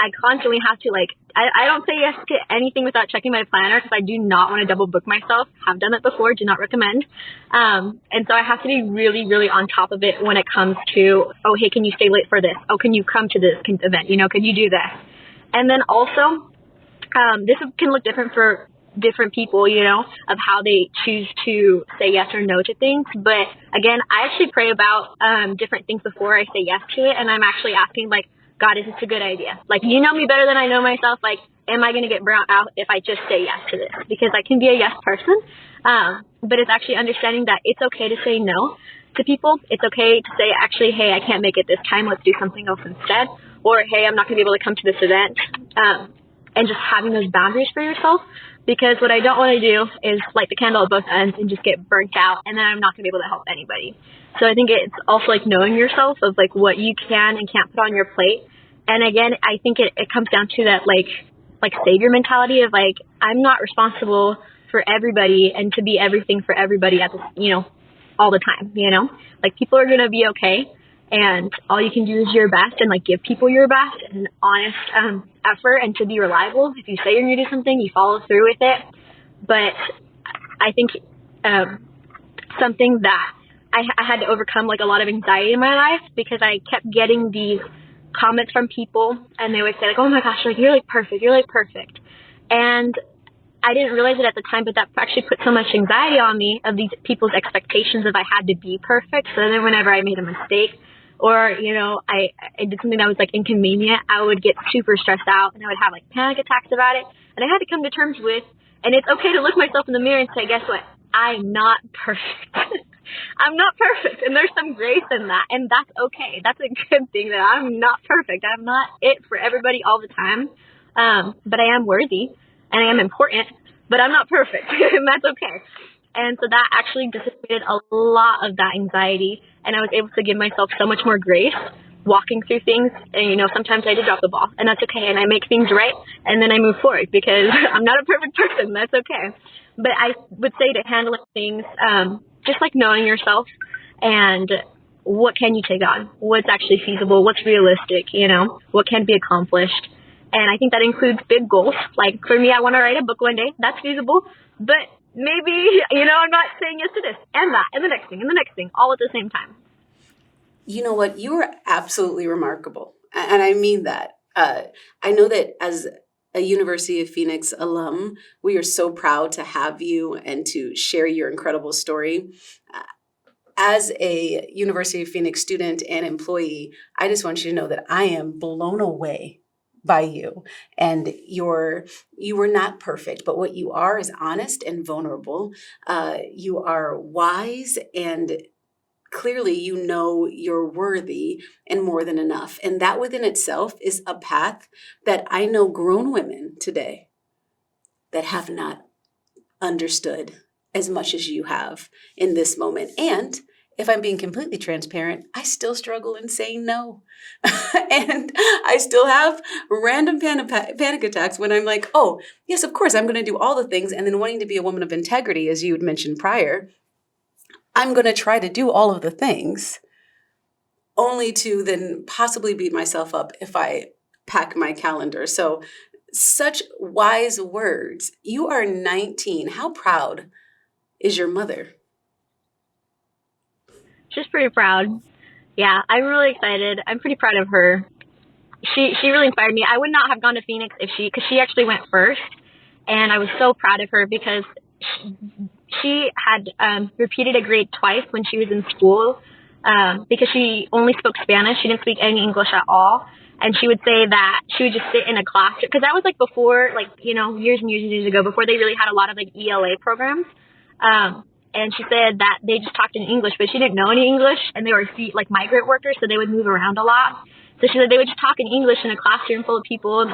I constantly have to I don't say yes to anything without checking my planner, because I do not want to double book myself. Have done it before, do not recommend. And so I have to be really, really on top of it when it comes to, oh, hey, can you stay late for this? Oh, can you come to this event? Can you do this? And then also, this can look different for different people, of how they choose to say yes or no to things. But again, I actually pray about different things before I say yes to it. And I'm actually asking, God, is this a good idea? You know me better than I know myself. Am I going to get burnt out if I just say yes to this? Because I can be a yes person. But it's actually understanding that it's okay to say no to people. It's okay to say, actually, hey, I can't make it this time. Let's do something else instead. Or, hey, I'm not going to be able to come to this event. And just having those boundaries for yourself. Because what I don't want to do is light the candle at both ends and just get burnt out, and then I'm not going to be able to help anybody. So I think it's also knowing yourself of what you can and can't put on your plate. And again, I think it comes down to that savior mentality of I'm not responsible for everybody and to be everything for everybody at this, all the time, people are going to be okay. And all you can do is your best and give people your best and honest effort, and to be reliable. If you say you're going to do something, you follow through with it. But I think something that I had to overcome a lot of anxiety in my life, because I kept getting these comments from people, and they would say oh my gosh, you're perfect, you're perfect. And I didn't realize it at the time, but that actually put so much anxiety on me of these people's expectations of I had to be perfect. So then whenever I made a mistake, or, I did something that was inconvenient, I would get super stressed out, and I would have panic attacks about it. And I had to come to terms with, and it's okay to look myself in the mirror and say, guess what? I'm not perfect. I'm not perfect. And there's some grace in that. And that's okay. That's a good thing that I'm not perfect. I'm not it for everybody all the time. But I am worthy and I am important, but I'm not perfect. And that's okay. And so that actually dissipated a lot of that anxiety. And I was able to give myself so much more grace walking through things. And, sometimes I did drop the ball, and that's okay. And I make things right, and then I move forward because I'm not a perfect person. That's okay. But I would say to handling things, just like knowing yourself and what can you take on, what's actually feasible, what's realistic, what can be accomplished. And I think that includes big goals. Like for me, I want to write a book one day. That's feasible. But maybe, I'm not saying yes to this and that and the next thing and the next thing all at the same time. You know what? You are absolutely remarkable. And I mean that. I know that as a University of Phoenix alum, we are so proud to have you and to share your incredible story. As a University of Phoenix student and employee, I just want you to know that I am blown away by you. And you were not perfect, but what you are is honest and vulnerable. You are wise, and clearly you're worthy and more than enough. And that within itself is a path that I know grown women today that have not understood as much as you have in this moment. And if I'm being completely transparent, I still struggle in saying no. And I still have random panic attacks when I'm like, oh, yes, of course, I'm going to do all the things. And then wanting to be a woman of integrity, as you had mentioned prior, I'm going to try to do all of the things only to then possibly beat myself up if I pack my calendar. So such wise words. You are 19. How proud is your mother? She's pretty proud. Yeah, I'm really excited. I'm pretty proud of her. She really inspired me. I would not have gone to Phoenix because she actually went first, and I was so proud of her because she had repeated a grade twice when she was in school because she only spoke Spanish. She didn't speak any English at all. And she would say that she would just sit in a class because that was like before, years and years and years ago, before they really had a lot of ELA programs. And she said that they just talked in English, but she didn't know any English, and they were migrant workers, so they would move around a lot. So she said they would just talk in English in a classroom full of people, and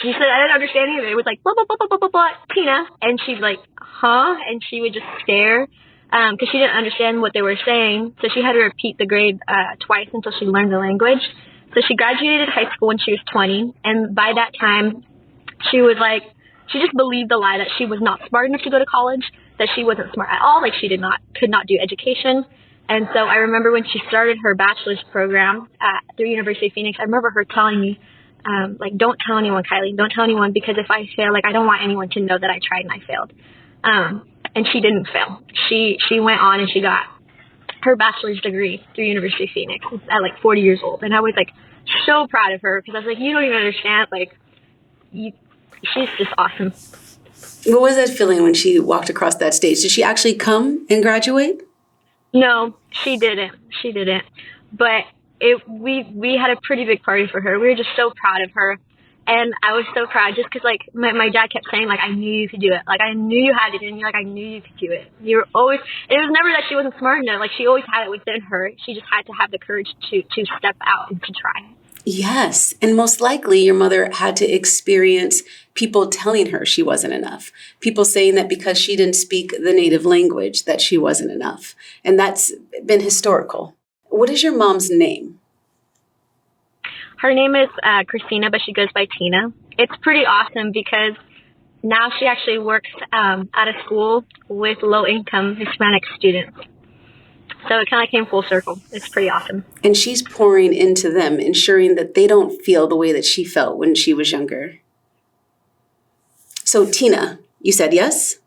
she said, I didn't understand either. It was like, blah, blah, blah, blah, blah, blah, blah, Tina. And she'd like, huh? And she would just stare because she didn't understand what they were saying. So she had to repeat the grade twice until she learned the language. So she graduated high school when she was 20. And by that time, she just believed the lie that she was not smart enough to go to college, that she wasn't smart at all, could not do education. And so I remember when she started her bachelor's program through University of Phoenix, I remember her telling me, don't tell anyone, Kylie, don't tell anyone, because if I fail, I don't want anyone to know that I tried and I failed. And she didn't fail. She went on and she got her bachelor's degree through University of Phoenix at 40 years old. And I was so proud of her because I was you don't even understand, she's just awesome. What was that feeling when she walked across that stage? Did she actually come and graduate? No, she didn't. But we had a pretty big party for her. We were just so proud of her. And I was so proud just because, my dad kept saying, I knew you could do it. I knew you had it in you. I knew you could do it. You were always, it was never that she wasn't smart enough. She always had it within her. She just had to have the courage to step out and to try. Yes. And most likely your mother had to experience people telling her she wasn't enough. People saying that because she didn't speak the native language that she wasn't enough. And that's been historical. What is your mom's name? Her name is Christina, but she goes by Tina. It's pretty awesome because now she actually works at a school with low-income Hispanic students. So it kind of came full circle. It's pretty awesome. And she's pouring into them, ensuring that they don't feel the way that she felt when she was younger. So Tina, you said yes?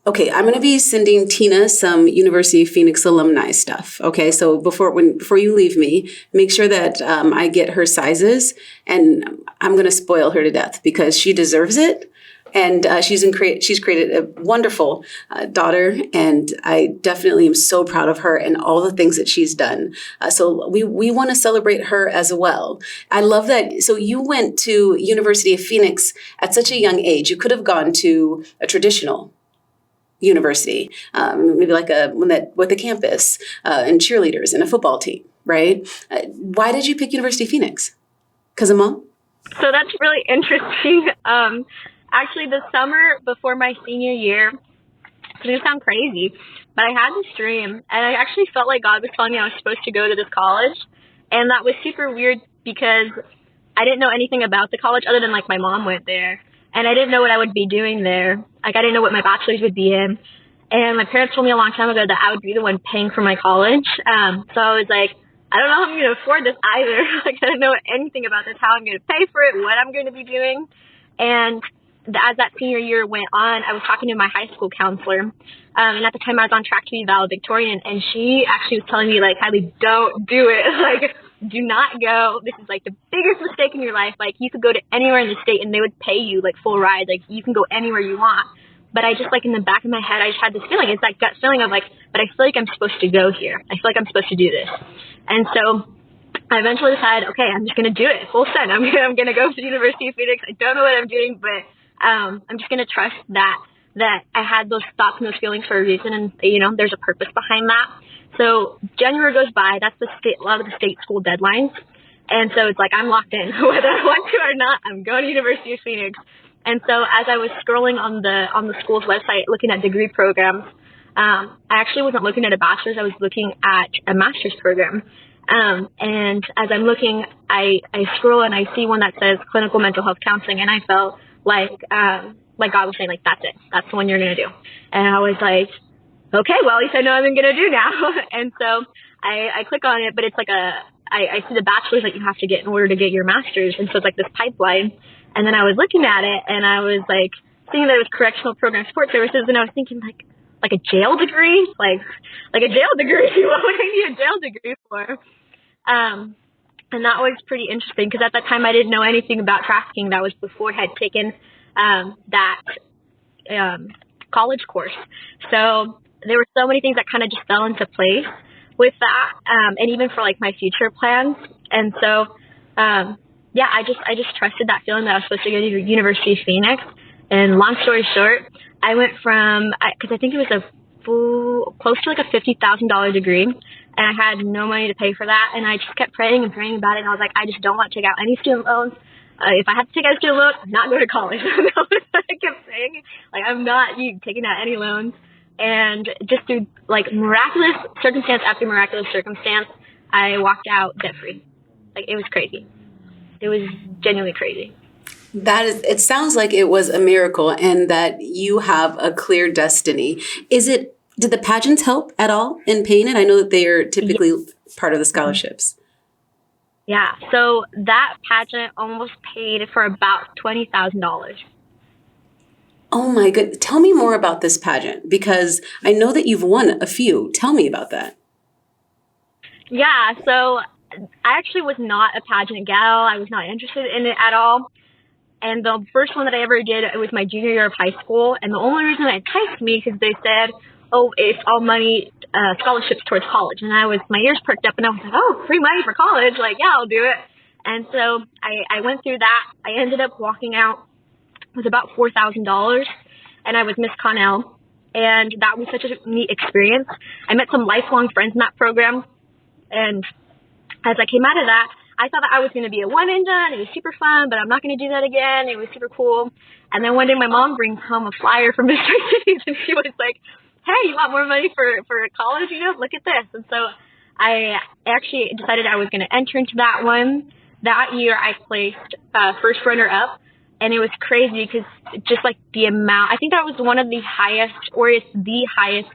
Okay, I'm going to be sending Tina some University of Phoenix alumni stuff. Okay, so before you leave me, make sure that I get her sizes, and I'm going to spoil her to death because she deserves it. And she's created a wonderful daughter, and I definitely am so proud of her and all the things that she's done. So we want to celebrate her as well. I love that. So you went to University of Phoenix at such a young age. You could have gone to a traditional university, maybe like one that with a campus and cheerleaders and a football team, right? Why did you pick University of Phoenix? Because of mom? So that's really interesting. Actually, the summer before my senior year, it's going to sound crazy, but I had this dream, and I actually felt like God was telling me I was supposed to go to this college, and that was super weird because I didn't know anything about the college other than, like, my mom went there, and I didn't know what I would be doing there. Like, I didn't know what my bachelor's would be in, and my parents told me a long time ago that I would be the one paying for my college, so I was like, I don't know how I'm going to afford this either. Like, I don't know anything about this, how I'm going to pay for it, what I'm going to be doing. And as that senior year went on, I was talking to my high school counselor. And at the time I was on track to be valedictorian. And she actually was telling me, like, Kylie, don't do it. Like, do not go. This is, like, the biggest mistake in your life. Like, you could go to anywhere in the state and they would pay you, like, full ride. Like, you can go anywhere you want. But I just, like, in the back of my head, I just had this feeling. It's that gut feeling of, like, but I feel like I'm supposed to go here. I feel like I'm supposed to do this. And so I eventually decided, okay, I'm just going to do it full send. I'm going to go to the University of Phoenix. I don't know what I'm doing, but I'm just going to trust that I had those thoughts and those feelings for a reason. And, you know, there's a purpose behind that. So January goes by. That's a lot of the state school deadlines. And so it's like I'm locked in. Whether I want to or not, I'm going to University of Phoenix. And so as I was scrolling on the school's website, looking at degree programs, I actually wasn't looking at a bachelor's. I was looking at a master's program. And as I'm looking, I scroll and I see one that says clinical mental health counseling. And I felt like God was saying, like, that's it. That's the one you're going to do. And I was like, okay, well, at least I know what I'm going to do now. And so I click on it, but it's like I see the bachelor's that you have to get in order to get your master's. And so it's like this pipeline. And then I was looking at it and I was like thinking that it was correctional program support services. And I was thinking like a jail degree, like a jail degree. What would I need a jail degree for? And that was pretty interesting because at that time I didn't know anything about trafficking. That was before I had taken that college course. So there were so many things that kind of just fell into place with that, and even for like my future plans. And so, yeah, I just trusted that feeling that I was supposed to go to University of Phoenix. And long story short, I went from, because I think it was close to like a $50,000 degree, and I had no money to pay for that. And I just kept praying and praying about it. And I was like, I just don't want to take out any student loans. If I have to take out a student loan, I'm not going to college. That was what I kept saying. Like, I'm not taking out any loans. And just through like miraculous circumstance after miraculous circumstance, I walked out debt free. Like, it was crazy. It was genuinely crazy. It sounds like it was a miracle and that you have a clear destiny. Did the pageants help at all in paying it? I know that they are typically part of the scholarships. Yeah. So that pageant almost paid for about $20,000. Oh my goodness. Tell me more about this pageant because I know that you've won a few. Tell me about that. Yeah. So I actually was not a pageant gal. I was not interested in it at all. And the first one that I ever did, it was my junior year of high school. And the only reason it enticed me because they said, oh, it's all money, scholarships towards college. And my ears perked up and I was like, oh, free money for college. Like, yeah, I'll do it. And so I went through that. I ended up walking out with about $4,000 and I was Miss Connell. And that was such a neat experience. I met some lifelong friends in that program. And as I came out of that, I thought that I was going to be a one and done. It was super fun, but I'm not going to do that again. It was super cool. And then one day my mom brings home a flyer from Mr. Cities and she was like, hey, you want more money for college? Look at this. And so I actually decided I was going to enter into that one. That year I placed first runner up. And it was crazy because just like the amount, I think that was one of the highest, or it's the highest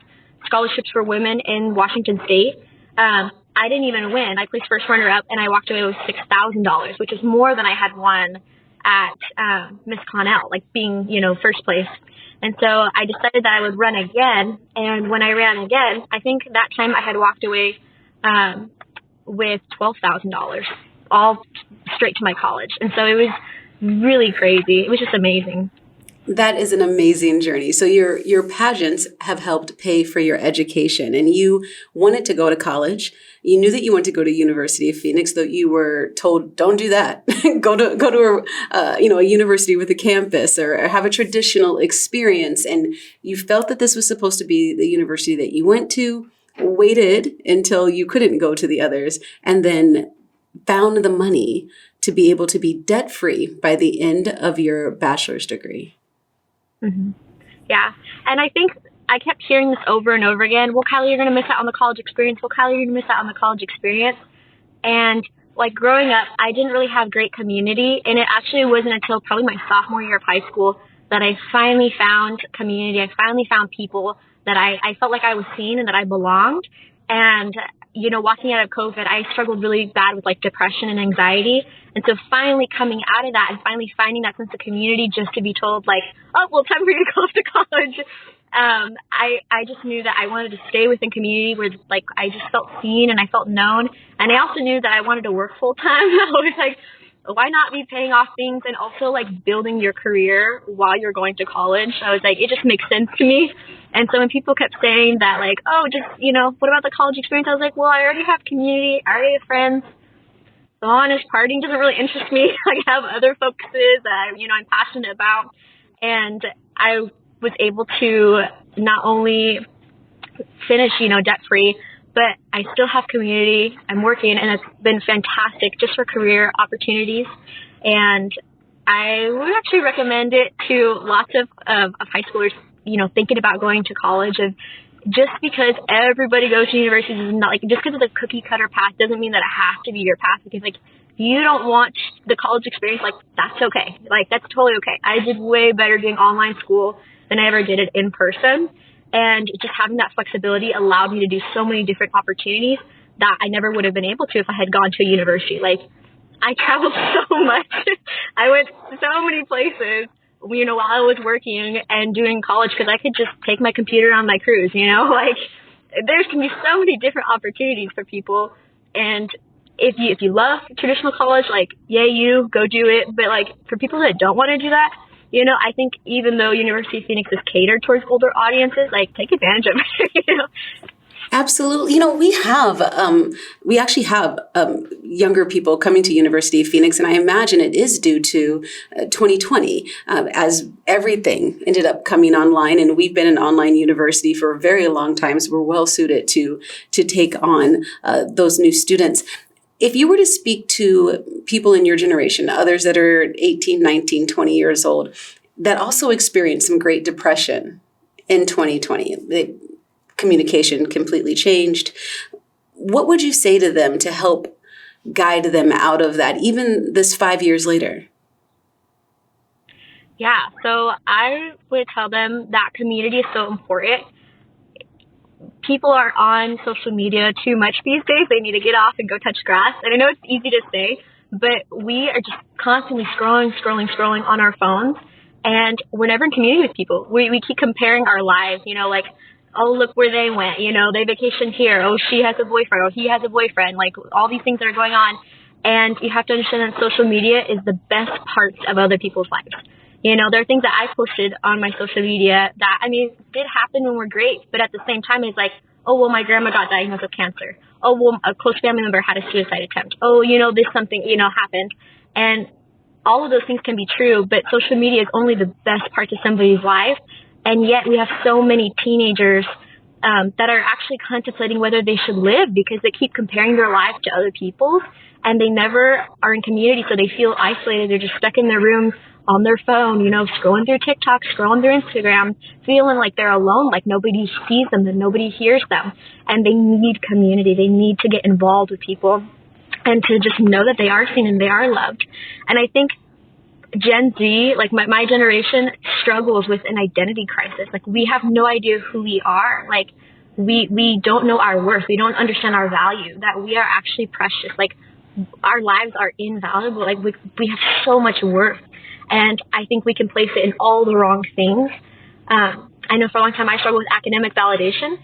scholarships for women in Washington State. I didn't even win. I placed first runner up and I walked away with $6,000, which is more than I had won at Miss Connell, like being, first place. And so I decided that I would run again. And when I ran again, I think that time I had walked away with $12,000, all straight to my college. And so it was really crazy. It was just amazing. That is an amazing journey. So your pageants have helped pay for your education, and you wanted to go to college. You knew that you wanted to go to University of Phoenix, though you were told, "Don't do that. Go to a university with a campus, or have a traditional experience." And you felt that this was supposed to be the university that you went to. Waited until you couldn't go to the others, and then found the money to be able to be debt free by the end of your bachelor's degree. Mm-hmm. Yeah. And I think I kept hearing this over and over again. Well, Kylie, you're going to miss out on the college experience. Well, Kylie, you're going to miss out on the college experience. And like growing up, I didn't really have great community. And it actually wasn't until probably my sophomore year of high school that I finally found community. I finally found people that I felt like I was seen and that I belonged. And, walking out of COVID, I struggled really bad with like depression and anxiety. And so finally coming out of that and finally finding that sense of community just to be told like, oh, well, time for you to go off to college. I just knew that I wanted to stay within community where like I just felt seen and I felt known. And I also knew that I wanted to work full time. I was like, why not be paying off things and also like building your career while you're going to college? I was like, it just makes sense to me. And so when people kept saying that like, oh, just, what about the college experience? I was like, well, I already have community. I already have friends. The honest partying doesn't really interest me. Like I have other focuses that, I'm passionate about. And I was able to not only finish, debt free, but I still have community. I'm working, and it's been fantastic just for career opportunities. And I would actually recommend it to lots of high schoolers, thinking about going to college. Of just because everybody goes to universities is not like, just because it's a cookie cutter path doesn't mean that it has to be your path. Because like, if you don't want the college experience, like that's okay. Like that's totally okay. I did way better doing online school than I ever did it in person. And just having that flexibility allowed me to do so many different opportunities that I never would have been able to if I had gone to a university. Like, I traveled so much. I went so many places, while I was working and doing college because I could just take my computer on my cruise, Like, there's can be so many different opportunities for people. And if you love traditional college, like, yay, you, go do it. But, like, for people that don't want to do that, I think even though University of Phoenix is catered towards older audiences, like take advantage of it. Absolutely. We actually have younger people coming to University of Phoenix, and I imagine it is due to 2020 as everything ended up coming online, and we've been an online university for a very long time, so we're well suited to take on those new students. If you were to speak to people in your generation, others that are 18, 19, 20 years old, that also experienced some great depression in 2020, the communication completely changed. What would you say to them to help guide them out of that, even this 5 years later? Yeah, so I would tell them that community is so important. People are on social media too much these days. They need to get off and go touch grass. And I know it's easy to say, but we are just constantly scrolling on our phones. And we're never in community with people. We keep comparing our lives, like, oh, look where they went. They vacation here. Oh, she has a boyfriend. Oh, he has a boyfriend. Like all these things that are going on. And you have to understand that social media is the best parts of other people's lives. There are things that I posted on my social media that, did happen and were great. But at the same time, it's like, oh, well, my grandma got diagnosed with cancer. Oh, well, a close family member had a suicide attempt. Oh, this something, happened. And all of those things can be true, but social media is only the best parts of somebody's life. And yet we have so many teenagers that are actually contemplating whether they should live because they keep comparing their lives to other people's, and they never are in community, so they feel isolated. They're just stuck in their rooms on their phone, scrolling through TikTok, scrolling through Instagram, feeling like they're alone, like nobody sees them, that nobody hears them. And they need community. They need to get involved with people and to just know that they are seen and they are loved. And I think Gen Z, like my generation, struggles with an identity crisis. Like we have no idea who we are. Like we don't know our worth. We don't understand our value, that we are actually precious. Like our lives are invaluable. Like we have so much worth. And I think we can place it in all the wrong things. I know for a long time I struggled with academic validation,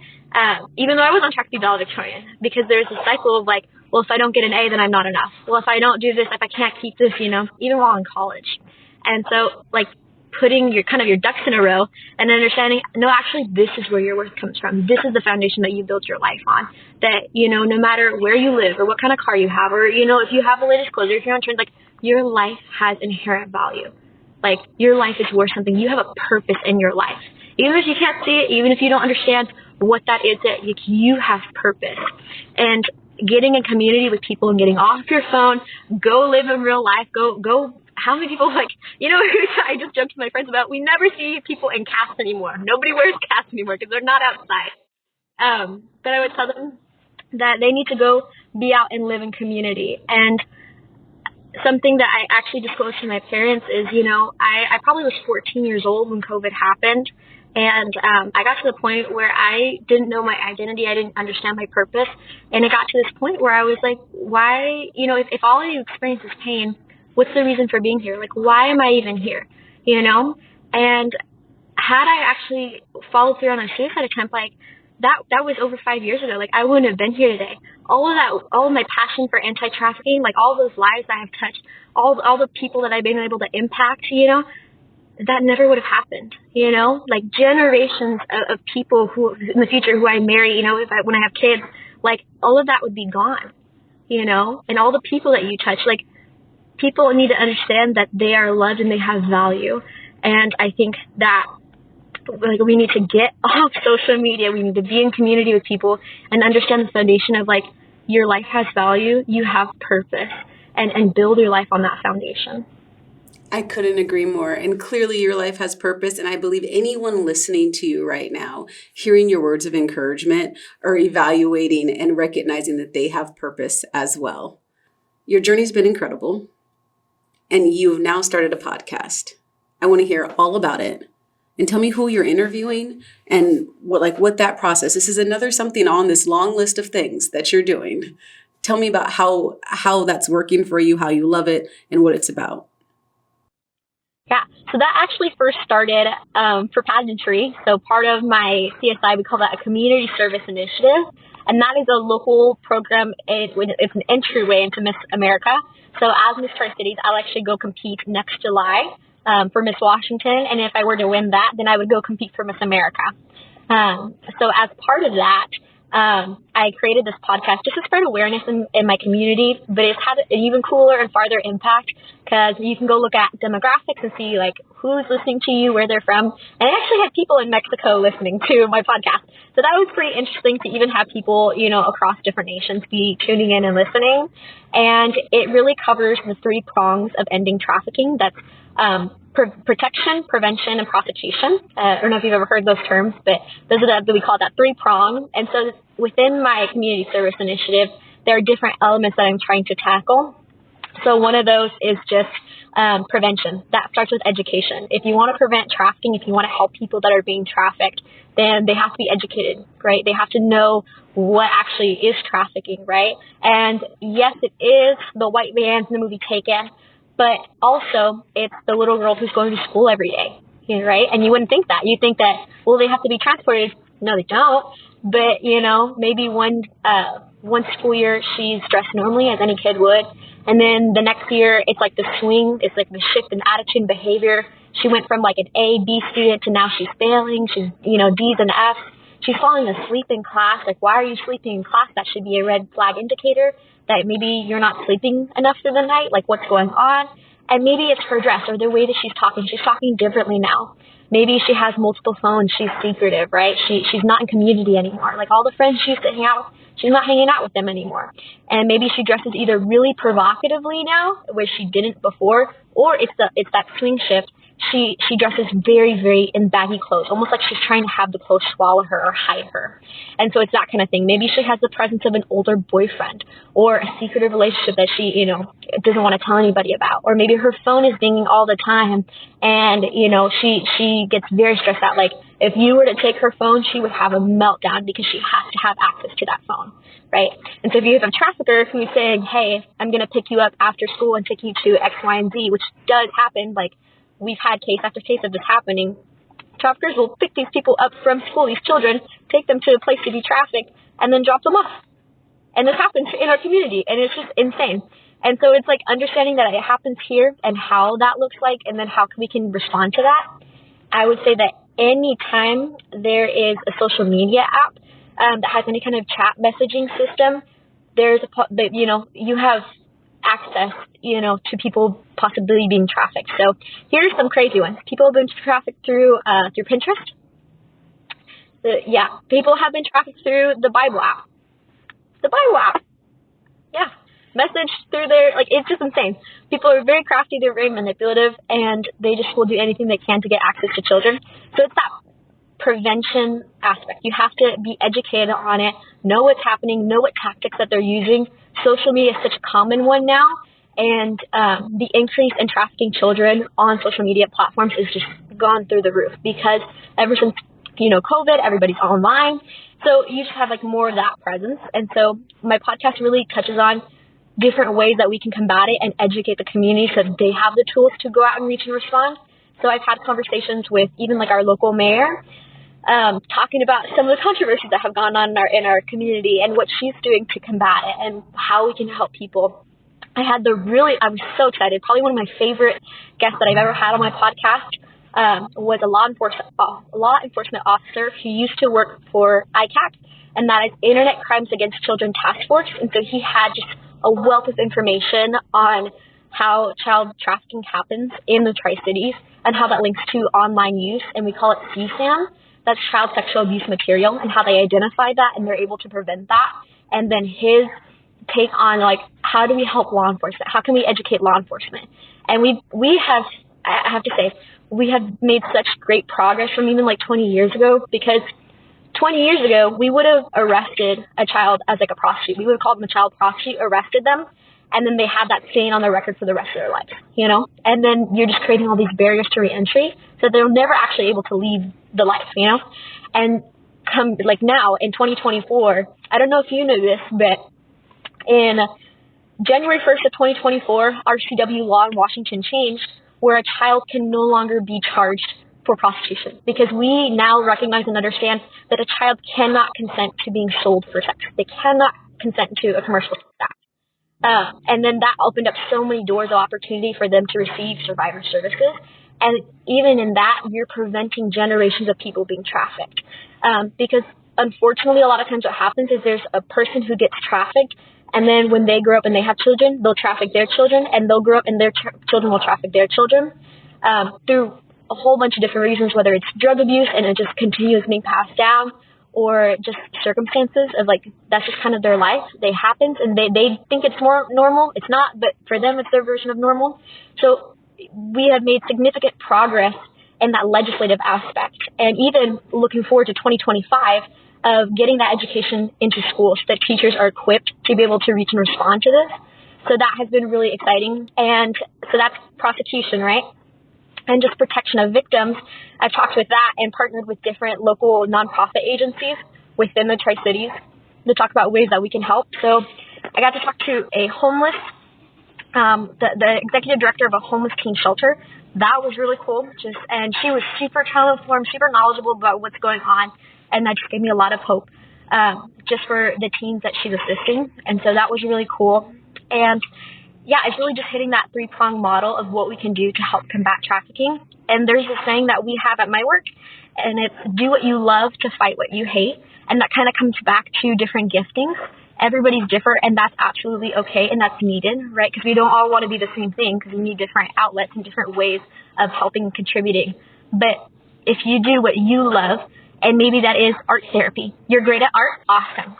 even though I was on track to be valedictorian, because there's a cycle of like, well, if I don't get an A, then I'm not enough. Well, if I don't do this, if I can't keep this, even while in college. And so, like, putting your kind of your ducks in a row and understanding, no, actually, this is where your worth comes from. This is the foundation that you built your life on. That, no matter where you live or what kind of car you have, or, if you have the latest clothes or if you're on trend, like, your life has inherent value. Like, your life is worth something. You have a purpose in your life. Even if you can't see it, even if you don't understand what that is, that you have purpose. And getting in community with people and getting off your phone, go live in real life, go. How many people, I just joked to my friends about, we never see people in casts anymore. Nobody wears casts anymore because they're not outside. But I would tell them that they need to go be out and live in community. And something that I actually disclosed to my parents is, I probably was 14 years old when COVID happened. And I got to the point where I didn't know my identity. I didn't understand my purpose. And it got to this point where I was like, why, if all you experience is pain, what's the reason for being here? Like, why am I even here? And had I actually followed through on a suicide attempt, like, that was over 5 years ago. Like, I wouldn't have been here today. All of my passion for anti-trafficking, like all those lives I have touched, all the people that I've been able to impact, that never would have happened, like generations of people who in the future who I marry, when I have kids, like all of that would be gone, and all the people that you touch, like people need to understand that they are loved and they have value. And I think that like we need to get off social media. We need to be in community with people and understand the foundation of like your life has value, you have purpose, and build your life on that foundation. I couldn't agree more. And clearly your life has purpose. And I believe anyone listening to you right now, hearing your words of encouragement, are evaluating and recognizing that they have purpose as well. Your journey's been incredible. And you've now started a podcast. I want to hear all about it. And tell me who you're interviewing and what that process. This is another something on this long list of things that you're doing. Tell me about how that's working for you, how you love it, and what it's about. Yeah, so that actually first started for pageantry. So part of my CSI, we call that a community service initiative. And that is a local program. It's an entryway into Miss America. So as Miss Tri-Cities, I'll actually go compete next July for Miss Washington. And if I were to win that, then I would go compete for Miss America. So as part of that, I created this podcast just to spread awareness in my community, but it's had an even cooler and farther impact because you can go look at demographics and see like who's listening to you, where they're from. And I actually had people in Mexico listening to my podcast. So that was pretty interesting to even have people, across different nations be tuning in and listening. And it really covers the 3 prongs of ending trafficking. That's protection, prevention, and prosecution. I don't know if you've ever heard those terms, but those are we call that 3 prong. And so within my community service initiative, there are different elements that I'm trying to tackle. So one of those is just prevention. That starts with education. If you want to prevent trafficking, if you want to help people that are being trafficked, then they have to be educated, right? They have to know what actually is trafficking, right? And yes, it is the white vans in the movie Taken, but also it's the little girl who's going to school every day, right? And you wouldn't think that. You think that, well, they have to be transported. No, they don't. But, maybe one school year she's dressed normally as any kid would. And then the next year it's like the swing. It's like the shift in attitude and behavior. She went from like an A, B student to now she's failing. She's, D's and F's. She's falling asleep in class. Like, why are you sleeping in class? That should be a red flag indicator that maybe you're not sleeping enough through the night. Like, what's going on? And maybe it's her dress or the way that she's talking. She's talking differently now. Maybe she has multiple phones. She's secretive, right? She's not in community anymore. Like all the friends she used to hang out with, she's not hanging out with them anymore. And maybe she dresses either really provocatively now, where she didn't before, or it's that swing shift. She dresses very, very in baggy clothes, almost like she's trying to have the clothes swallow her or hide her. And so it's that kind of thing. Maybe she has the presence of an older boyfriend or a secretive relationship that she, doesn't want to tell anybody about. Or maybe her phone is dinging all the time and, she gets very stressed out. Like if you were to take her phone, she would have a meltdown because she has to have access to that phone, right? And so if you have a trafficker who's saying, hey, I'm going to pick you up after school and take you to X, Y, and Z, which does happen, like, we've had case after case of this happening. Traffickers will pick these people up from school, these children, take them to a place to be trafficked, and then drop them off. And this happens in our community, and it's just insane. And so it's like understanding that it happens here and how that looks like, and then how we can respond to that. I would say that anytime there is a social media app that has any kind of chat messaging system, you have access, to people possibly being trafficked. So here's some crazy ones. People have been trafficked through Pinterest. People have been trafficked through the Bible app. The Bible app. Yeah. Message through there, it's just insane. People are very crafty, they're very manipulative, and they just will do anything they can to get access to children. So it's that prevention aspect. You have to be educated on it, know what's happening, know what tactics that they're using. Social media is such a common one now, and the increase in trafficking children on social media platforms is just gone through the roof, because ever since COVID, everybody's online. So you just have more of that presence. And so my podcast really touches on different ways that we can combat it and educate the community so that they have the tools to go out and reach and respond. So I've had conversations with even our local mayor, talking about some of the controversies that have gone on in our community and what she's doing to combat it and how we can help people. I was so excited. Probably one of my favorite guests that I've ever had on my podcast was a law enforcement officer who used to work for ICAC, and that is Internet Crimes Against Children Task Force. And so he had just a wealth of information on how child trafficking happens in the Tri-Cities and how that links to online use, and we call it CSAM. That's child sexual abuse material, and how they identify that and they're able to prevent that. And then his take on how do we help law enforcement? How can we educate law enforcement? And I have to say, we have made such great progress from even 20 years ago, because 20 years ago, we would have arrested a child as a prostitute. We would have called them a child prostitute, arrested them, and then they had that stain on their record for the rest of their lives, And then you're just creating all these barriers to reentry, so they're never actually able to leave the life, And come now in 2024, I don't know if you know this, but in January 1st of 2024, our CW law in Washington changed, where a child can no longer be charged for prostitution, because we now recognize and understand that a child cannot consent to being sold for sex. They cannot consent to a commercial sex act. And then that opened up so many doors of opportunity for them to receive survivor services. And even in that, you're preventing generations of people being trafficked. Because unfortunately, a lot of times what happens is there's a person who gets trafficked, and then when they grow up and they have children, they'll traffic their children, and they'll grow up and their children will traffic their children through a whole bunch of different reasons, whether it's drug abuse and it just continues being passed down, or just circumstances of that's just kind of their life. They happen, and they think it's more normal. It's not, but for them, it's their version of normal. So we have made significant progress in that legislative aspect, and even looking forward to 2025 of getting that education into schools so that teachers are equipped to be able to reach and respond to this. So that has been really exciting. And so that's prosecution, right? And just protection of victims. I've talked with that and partnered with different local nonprofit agencies within the Tri-Cities to talk about ways that we can help. So I got to talk to a homeless, the executive director of a homeless teen shelter. That was really cool. And she was super trauma-informed, super knowledgeable about what's going on. And that just gave me a lot of hope just for the teens that she's assisting. And so that was really cool. And yeah, it's really just hitting that three-pronged model of what we can do to help combat trafficking. And there's a saying that we have at my work, and it's do what you love to fight what you hate. And that kind of comes back to different giftings. Everybody's different, and that's absolutely okay, and that's needed, right? Because we don't all want to be the same thing, because we need different outlets and different ways of helping and contributing. But if you do what you love, and maybe that is art therapy. You're great at art? Awesome.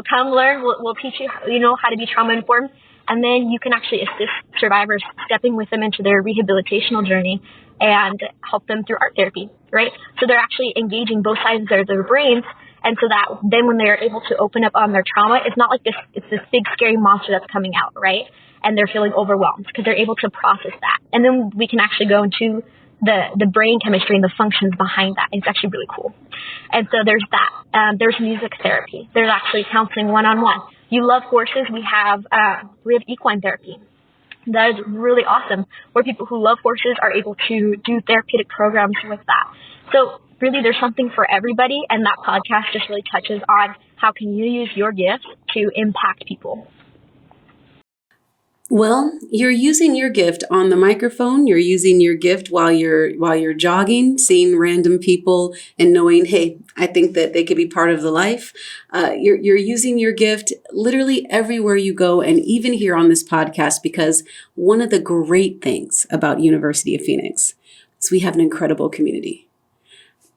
Come learn. We'll teach you, how to be trauma-informed. And then you can actually assist survivors, stepping with them into their rehabilitational journey and help them through art therapy, right? So they're actually engaging both sides of their brains. And so that then when they're able to open up on their trauma, it's not like it's this big scary monster that's coming out, right? And they're feeling overwhelmed because they're able to process that. And then we can actually go into the brain chemistry and the functions behind that. It's actually really cool. And so there's that. There's music therapy. There's actually counseling one-on-one. You love horses. We have equine therapy. That is really awesome, where people who love horses are able to do therapeutic programs with that. So really, there's something for everybody, and that podcast just really touches on how can you use your gifts to impact people. Well, you're using your gift on the microphone. You're using your gift while you're jogging, seeing random people and knowing, hey, I think that they could be part of the life. You're using your gift literally everywhere you go, and even here on this podcast, because one of the great things about University of Phoenix is we have an incredible community.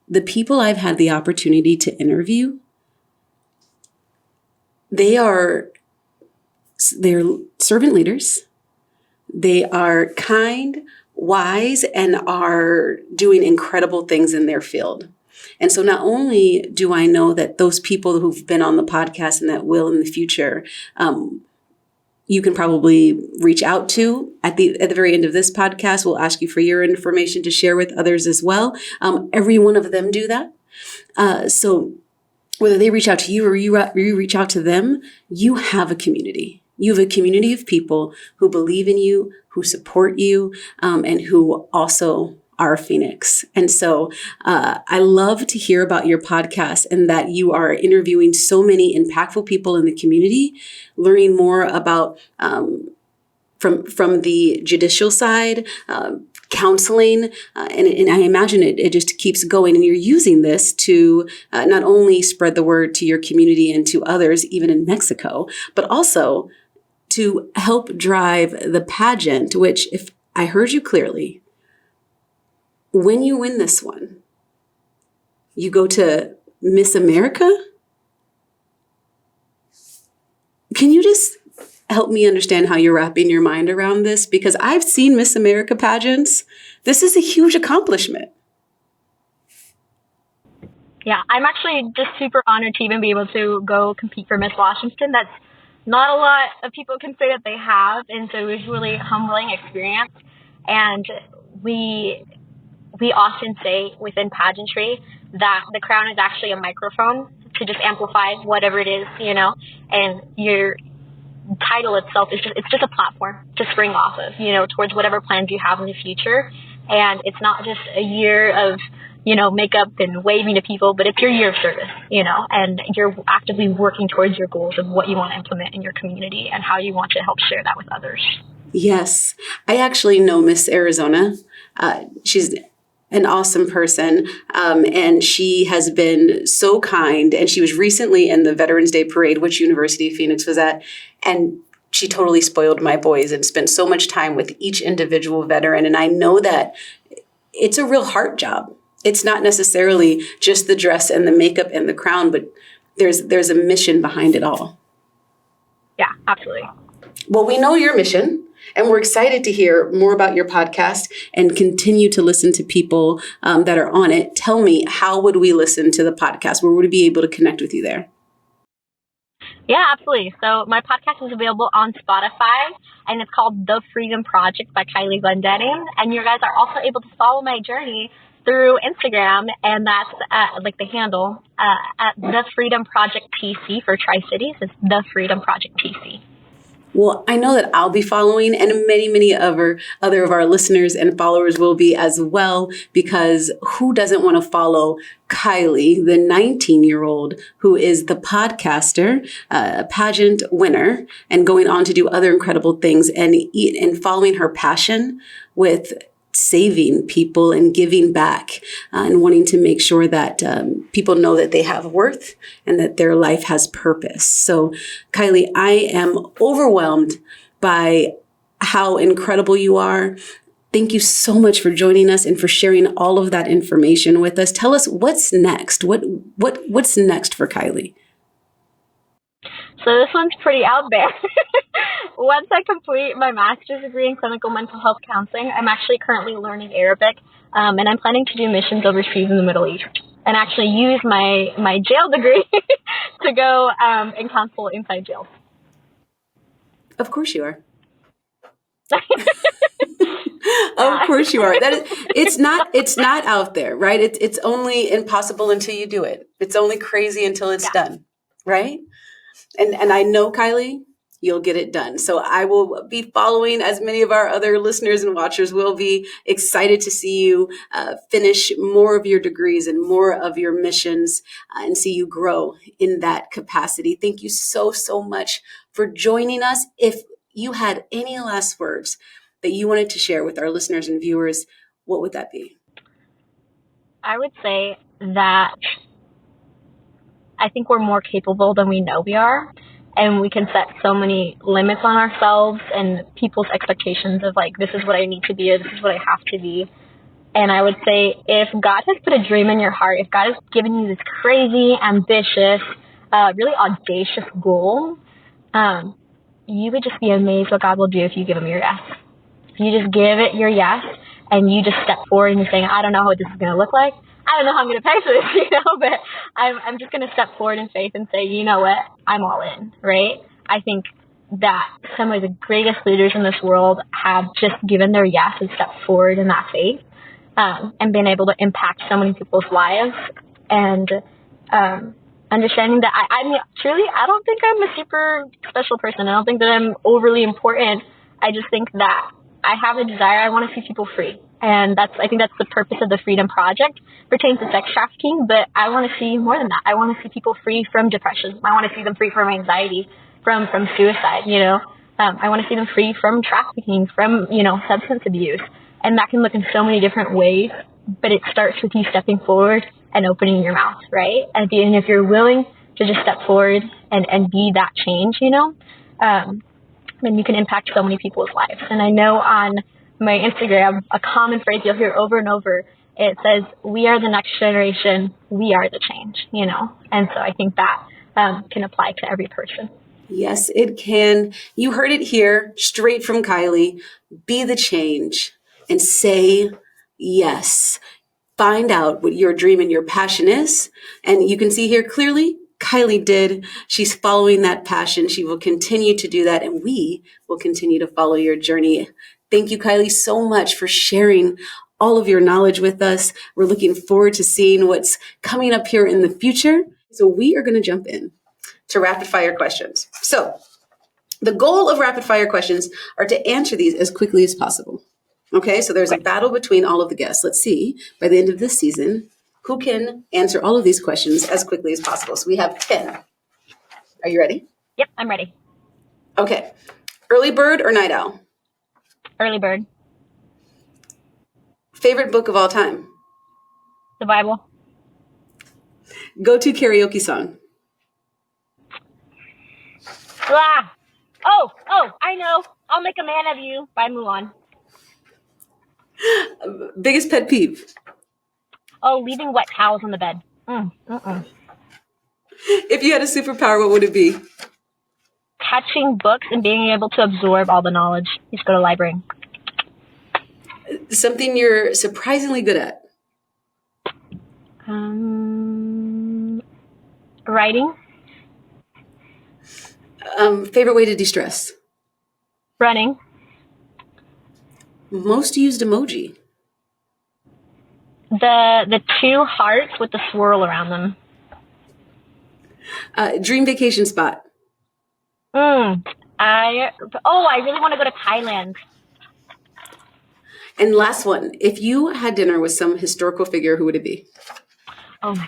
The people I've had the opportunity to interview, they're servant leaders. They are kind, wise, and are doing incredible things in their field. And so not only do I know that those people who've been on the podcast and that will in the future, you can probably reach out to at the very end of this podcast. We'll ask you for your information to share with others as well. Every one of them do that. So whether they reach out to you or you reach out to them, you have a community. You have a community of people who believe in you, who support you, and who also are Phoenix. And so I love to hear about your podcast and that you are interviewing so many impactful people in the community, learning more about from the judicial side, counseling, and I imagine it just keeps going. And you're using this to not only spread the word to your community and to others, even in Mexico, but also to help drive the pageant, which, if I heard you clearly, when you win this one, you go to Miss America? Can you just help me understand how you're wrapping your mind around this? Because I've seen Miss America pageants. This is a huge accomplishment. Yeah, I'm actually just super honored to even be able to go compete for Miss Washington. That's not a lot of people can say that they have, and so it was really a humbling experience. And we often say within pageantry that the crown is actually a microphone to just amplify whatever it is, and your title itself is just a platform to spring off of, towards whatever plans you have in the future. And it's not just a year of makeup and waving to people, but it's your year of service, and you're actively working towards your goals of what you want to implement in your community and how you want to help share that with others. Yes. I actually know Miss Arizona. She's an awesome person, and she has been so kind. And she was recently in the Veterans Day Parade, which University of Phoenix was at, and she totally spoiled my boys and spent so much time with each individual veteran. And I know that it's a real heart job. It's not necessarily just the dress and the makeup and the crown, but there's a mission behind it all. Yeah, absolutely. Well, we know your mission, and we're excited to hear more about your podcast and continue to listen to people that are on it. Tell me, how would we listen to the podcast? Where would we be able to connect with you there? Yeah, absolutely. So my podcast is available on Spotify, and it's called The Freedom Project by Kylie Glendenning. And you guys are also able to follow my journey through Instagram, and that's the handle at The Freedom Project PC for Tri-Cities. It's The Freedom Project PC. Well, I know that I'll be following, and many other of our listeners and followers will be as well, because who doesn't want to follow Kylie, the 19-year-old who is the podcaster, pageant winner, and going on to do other incredible things, and following her passion with saving people and giving back, and wanting to make sure that people know that they have worth and that their life has purpose. So, Kylie, I am overwhelmed by how incredible you are. Thank you so much for joining us and for sharing all of that information with us. Tell us what's next. What's next for Kylie? So this one's pretty out there. Once I complete my master's degree in clinical mental health counseling, I'm actually currently learning Arabic, and I'm planning to do missions overseas in the Middle East and actually use my jail degree to go and counsel inside jails. Of course you are. Of course you are. It's not out there, right? It's only impossible until you do it. It's only crazy until it's done, right? And I know, Kylie, you'll get it done. So I will be following, as many of our other listeners and watchers will be, excited to see you finish more of your degrees and more of your missions, and see you grow in that capacity. Thank you so much for joining us. If you had any last words that you wanted to share with our listeners and viewers, what would that be? I would say that I think we're more capable than we know we are. And we can set so many limits on ourselves and people's expectations of like, this is what I need to be, or this is what I have to be. And I would say if God has put a dream in your heart, if God has given you this crazy, ambitious, really audacious goal, you would just be amazed what God will do if you give him your yes. If you just give it your yes and you just step forward and you're saying, I don't know what this is going to look like. I don't know how I'm going to pay for this, but I'm just going to step forward in faith and say, you know what, I'm all in, right? I think that some of the greatest leaders in this world have just given their yes and stepped forward in that faith, and been able to impact so many people's lives. And understanding that I mean, truly, I don't think I'm a super special person. I don't think that I'm overly important. I just think that I have a desire. I want to see people free. And I think that's the purpose of the Freedom Project. It pertains to sex trafficking, but I want to see more than that. I want to see people free from depression. I want to see them free from anxiety, from suicide, I want to see them free from trafficking, from, substance abuse. And that can look in so many different ways, but it starts with you stepping forward and opening your mouth, right? And if you're willing to just step forward and be that change, then you can impact so many people's lives. And I know on my Instagram, a common phrase you'll hear over and over, it says, we are the next generation, we are the change, And so I think that can apply to every person. Yes, it can. You heard it here straight from Kylie. Be the change and say yes. Find out what your dream and your passion is. And you can see here clearly, Kylie did. She's following that passion. She will continue to do that. And we will continue to follow your journey. Thank you, Kylie, so much for sharing all of your knowledge with us. We're looking forward to seeing what's coming up here in the future. So we are going to jump in to rapid fire questions. So the goal of rapid fire questions are to answer these as quickly as possible. Okay, so there's a battle between all of the guests. Let's see, by the end of this season, who can answer all of these questions as quickly as possible. So we have 10. Are you ready? Yep, I'm ready. Okay. Early bird or night owl? Early bird. Favorite book of all time? The Bible. Go-to karaoke song? Ah! Oh, I know. I'll Make a Man of You by Mulan. Biggest pet peeve? Oh, leaving wet towels on the bed. If you had a superpower, what would it be? Catching books and being able to absorb all the knowledge. You just go to the library. Something you're surprisingly good at? Writing. Favorite way to de-stress? Running. Most used emoji? The two hearts with the swirl around them. Dream vacation spot? I really want to go to Thailand. And last one, if you had dinner with some historical figure, who would it be? Oh my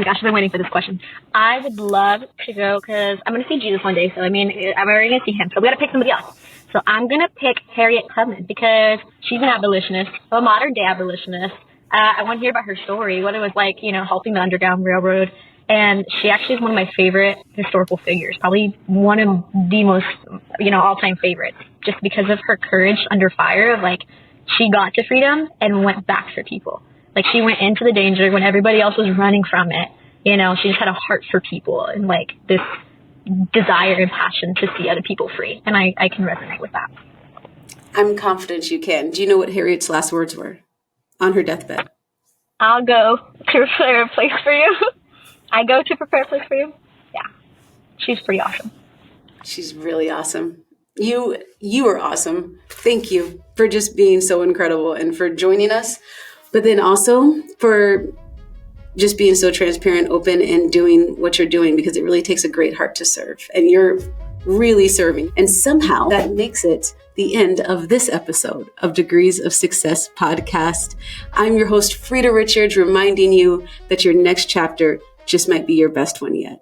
gosh, I've been waiting for this question. I would love to go because I'm going to see Jesus one day. So, I'm already going to see him. So we got to pick somebody else. So I'm going to pick Harriet Tubman because she's an abolitionist, a modern day abolitionist. I want to hear about her story, what it was like, helping the Underground Railroad. And she actually is one of my favorite historical figures, probably one of the most, all-time favorites, just because of her courage under fire of she got to freedom and went back for people. She went into the danger when everybody else was running from it. She just had a heart for people and this desire and passion to see other people free. And I can resonate with that. I'm confident you can. Do you know what Harriet's last words were on her deathbed? I'll go to prepare a place for you. I go to prepare a place for you. Yeah. She's pretty awesome. She's really awesome. You are awesome. Thank you for just being so incredible and for joining us. But then also for just being so transparent, open, and doing what you're doing, because it really takes a great heart to serve. And you're really serving. And somehow that makes it the end of this episode of Degrees of Success podcast. I'm your host, Frida Richards, reminding you that your next chapter just might be your best one yet.